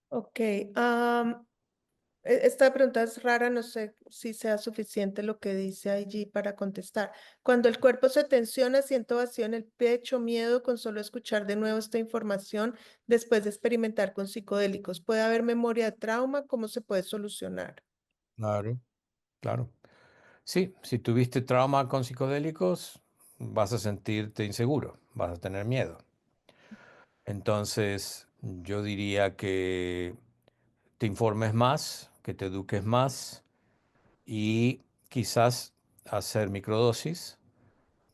Ok, esta pregunta es rara, no sé si sea suficiente lo que dice allí para contestar. Cuando el cuerpo se tensiona, siento vacío en el pecho, miedo con solo escuchar de nuevo esta información después de experimentar con psicodélicos. ¿Puede haber memoria de trauma? ¿Cómo se puede solucionar? Claro, claro. Sí, si tuviste trauma con psicodélicos, vas a sentirte inseguro, vas a tener miedo. Entonces, Yo diría que te informes más, que te eduques más y quizás hacer microdosis,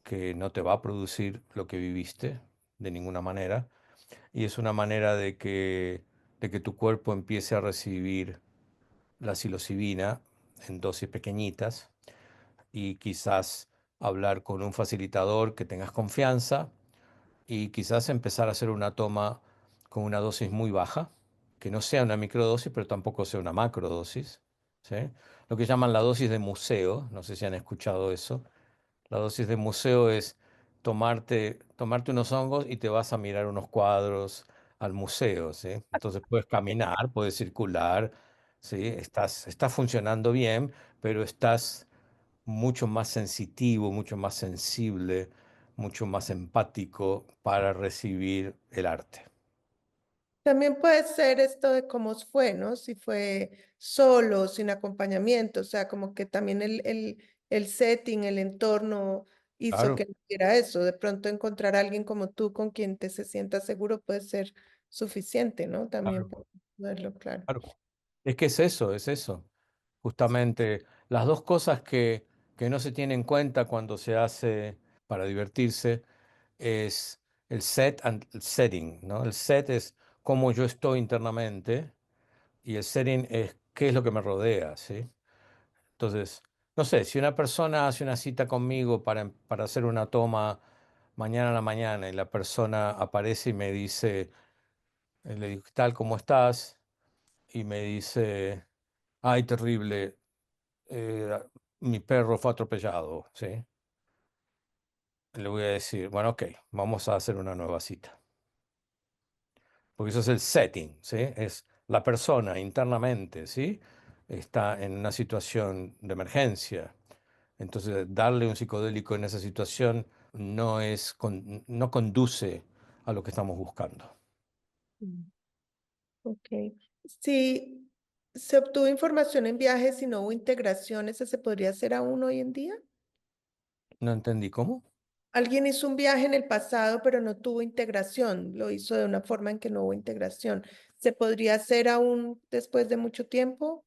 que no te va a producir lo que viviste de ninguna manera. Y es una manera de que tu cuerpo empiece a recibir la psilocibina en dosis pequeñitas y quizás hablar con un facilitador que tengas confianza y quizás empezar a hacer una toma con una dosis muy baja, que no sea una microdosis, pero tampoco sea una macrodosis, ¿sí? Lo que llaman la dosis de museo, no sé si han escuchado eso. La dosis de museo es tomarte unos hongos y te vas a mirar unos cuadros al museo, ¿sí? Entonces puedes caminar, puedes circular, ¿sí? Estás funcionando bien, pero estás mucho más sensitivo, mucho más sensible, mucho más empático para recibir el arte. También puede ser esto de cómo fue, ¿no? Si fue solo, sin acompañamiento, o sea, como que también el setting, el entorno hizo Claro, que era eso. De pronto encontrar a alguien como tú con quien te se sienta seguro puede ser suficiente, ¿no? También claro, puedo verlo, claro. claro. Es que es eso, es eso. Justamente las dos cosas que no se tienen en cuenta cuando se hace para divertirse es el set and el setting, ¿no? El set es cómo yo estoy internamente y el setting es qué es lo que me rodea, ¿sí? Entonces, no sé, si una persona hace una cita conmigo para hacer una toma mañana a la mañana y la persona aparece y me dice, le digo, ¿qué tal? ¿Cómo estás? Y me dice, ay, terrible, eh, mi perro fue atropellado, ¿sí? Le voy a decir, bueno, ok, vamos a hacer una nueva cita. Porque eso es el setting, ¿sí? Es la persona internamente, ¿sí? Está en una situación de emergencia. Entonces, darle un psicodélico en esa situación no conduce a lo que estamos buscando. Mm, ok. Si se obtuvo información en viajes y no hubo integración, ¿ese se podría hacer aún hoy en día? No entendí cómo. Alguien hizo un viaje en el pasado, pero no tuvo integración. Lo hizo de una forma en que no hubo integración. ¿Se podría hacer aún después de mucho tiempo?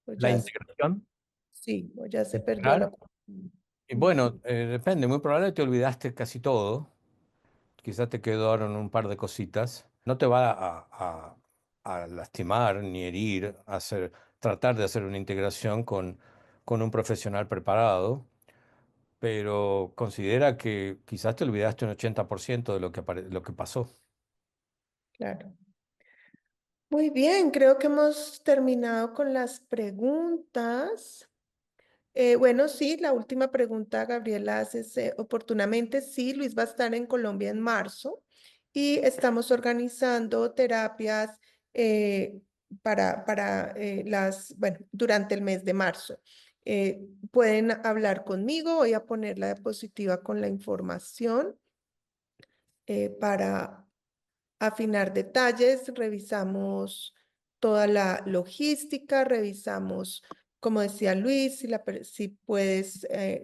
O La ya, integración, sí, o ya se perdió la integrar. oportunidad. Y Mm, bueno, depende, muy probable te olvidaste casi todo. Quizás te quedaron un par de cositas. No te va a lastimar ni herir tratar de hacer una integración con un profesional preparado, pero considera que quizás te olvidaste un 80% de lo que pasó. claro. Muy bien, creo que hemos terminado con las preguntas. Bueno, sí, la última pregunta, Gabriela, haces oportunamente. Sí, Luis va a estar en Colombia en marzo y estamos organizando terapias eh, bueno, durante el mes de marzo. Pueden hablar conmigo, voy a poner la diapositiva con la información para afinar detalles, revisamos toda la logística, revisamos, como decía Luis, si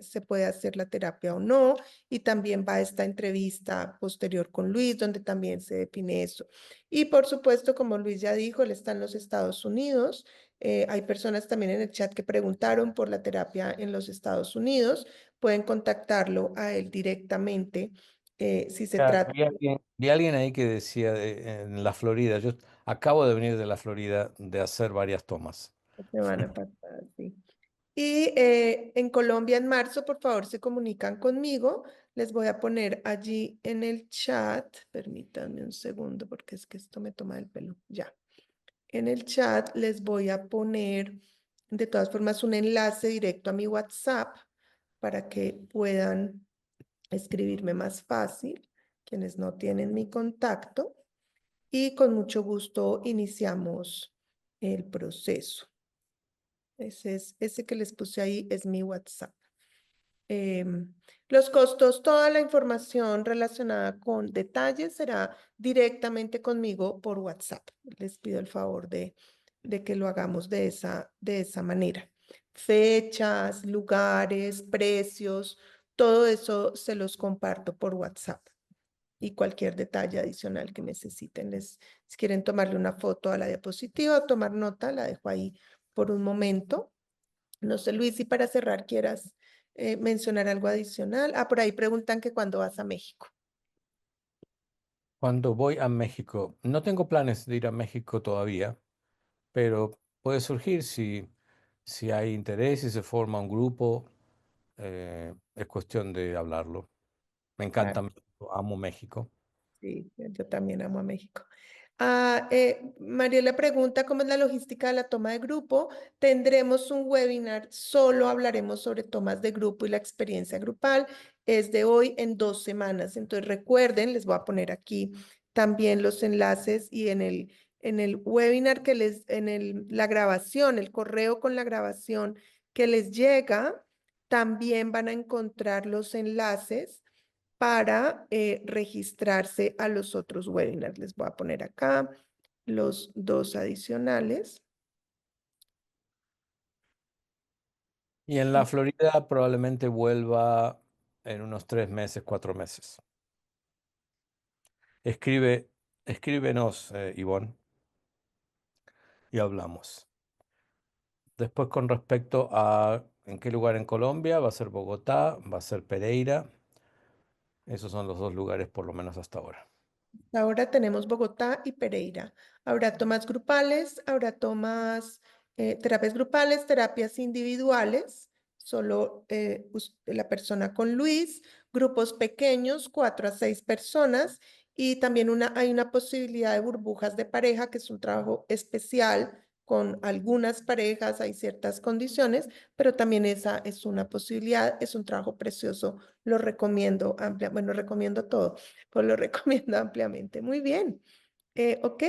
se puede hacer la terapia o no, y también va esta entrevista posterior con Luis, donde también se define eso. Y por supuesto, como Luis ya dijo, él está en los Estados Unidos. Hay personas también en el chat que preguntaron por la terapia en los Estados Unidos. Pueden contactarlo a él directamente si se Ya, trata. vi a alguien ahí que decía en la Florida, yo acabo de venir de la Florida de hacer varias tomas. La semana pasada, sí. Y en Colombia en marzo, por favor, se comunican conmigo. Les voy a poner allí en el chat. Permítanme un segundo porque es que esto me toma el pelo. Ya. En el chat les voy a poner, de todas formas, un enlace directo a mi WhatsApp para que puedan escribirme más fácil, quienes no tienen mi contacto. Y con mucho gusto iniciamos el proceso. Ese que les puse ahí es mi WhatsApp. Los costos, toda la información relacionada con detalles será directamente conmigo por WhatsApp. Les pido el favor de que lo hagamos de esa manera. Fechas, lugares, precios, todo eso se los comparto por WhatsApp. y cualquier detalle adicional que necesiten. Si quieren tomarle una foto a la diapositiva o tomar nota, la dejo ahí por un momento. No sé, Luis, si para cerrar quieras mencionar algo adicional. Ah, por ahí preguntan que cuándo vas a México. Cuando voy a México, no tengo planes de ir a México todavía, pero puede surgir si hay interés y se forma un grupo, es cuestión de hablarlo. Me encanta Claro. México, amo México. Sí, yo también amo a México. Mariela pregunta cómo es la logística de la toma de grupo. Tendremos un webinar, solo hablaremos sobre tomas de grupo y la experiencia grupal. Es de hoy en 2 semanas. Entonces recuerden, les voy a poner aquí también los enlaces y en el webinar la grabación, el correo con la grabación que les llega, también van a encontrar los enlaces para registrarse a los otros webinars. Les voy a poner acá los dos adicionales. Y en la Florida probablemente vuelva en unos 3 meses, 4 meses. Escribe, escríbenos, Ivonne, y hablamos. Después, con respecto a en qué lugar en Colombia, va a ser Bogotá, va a ser Pereira. Esos son los dos lugares, por lo menos hasta ahora. Ahora tenemos Bogotá y Pereira. Habrá tomas grupales, habrá tomas, terapias grupales, terapias individuales, solo la persona con Luis, grupos pequeños, 4 a 6 personas, y también hay una posibilidad de burbujas de pareja, que es un trabajo especial con algunas parejas, hay ciertas condiciones, pero también esa es una posibilidad, es un trabajo precioso, lo recomiendo amplia, bueno, recomiendo todo pues lo recomiendo ampliamente. Muy bien. Ok.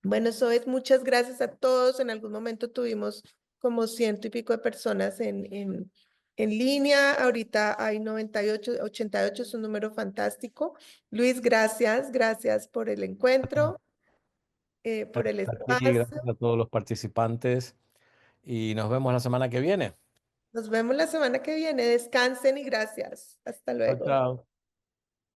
Bueno, eso es. Muchas gracias a todos. En algún momento tuvimos como ciento y pico de personas en línea. Ahorita hay 98, 88 es un número fantástico. Luis, gracias. Gracias por el encuentro, por el Gracias a ti, espacio. gracias a todos los participantes y nos vemos la semana que viene. Nos vemos la semana que viene. Descansen y gracias. Hasta Chao, luego. chao.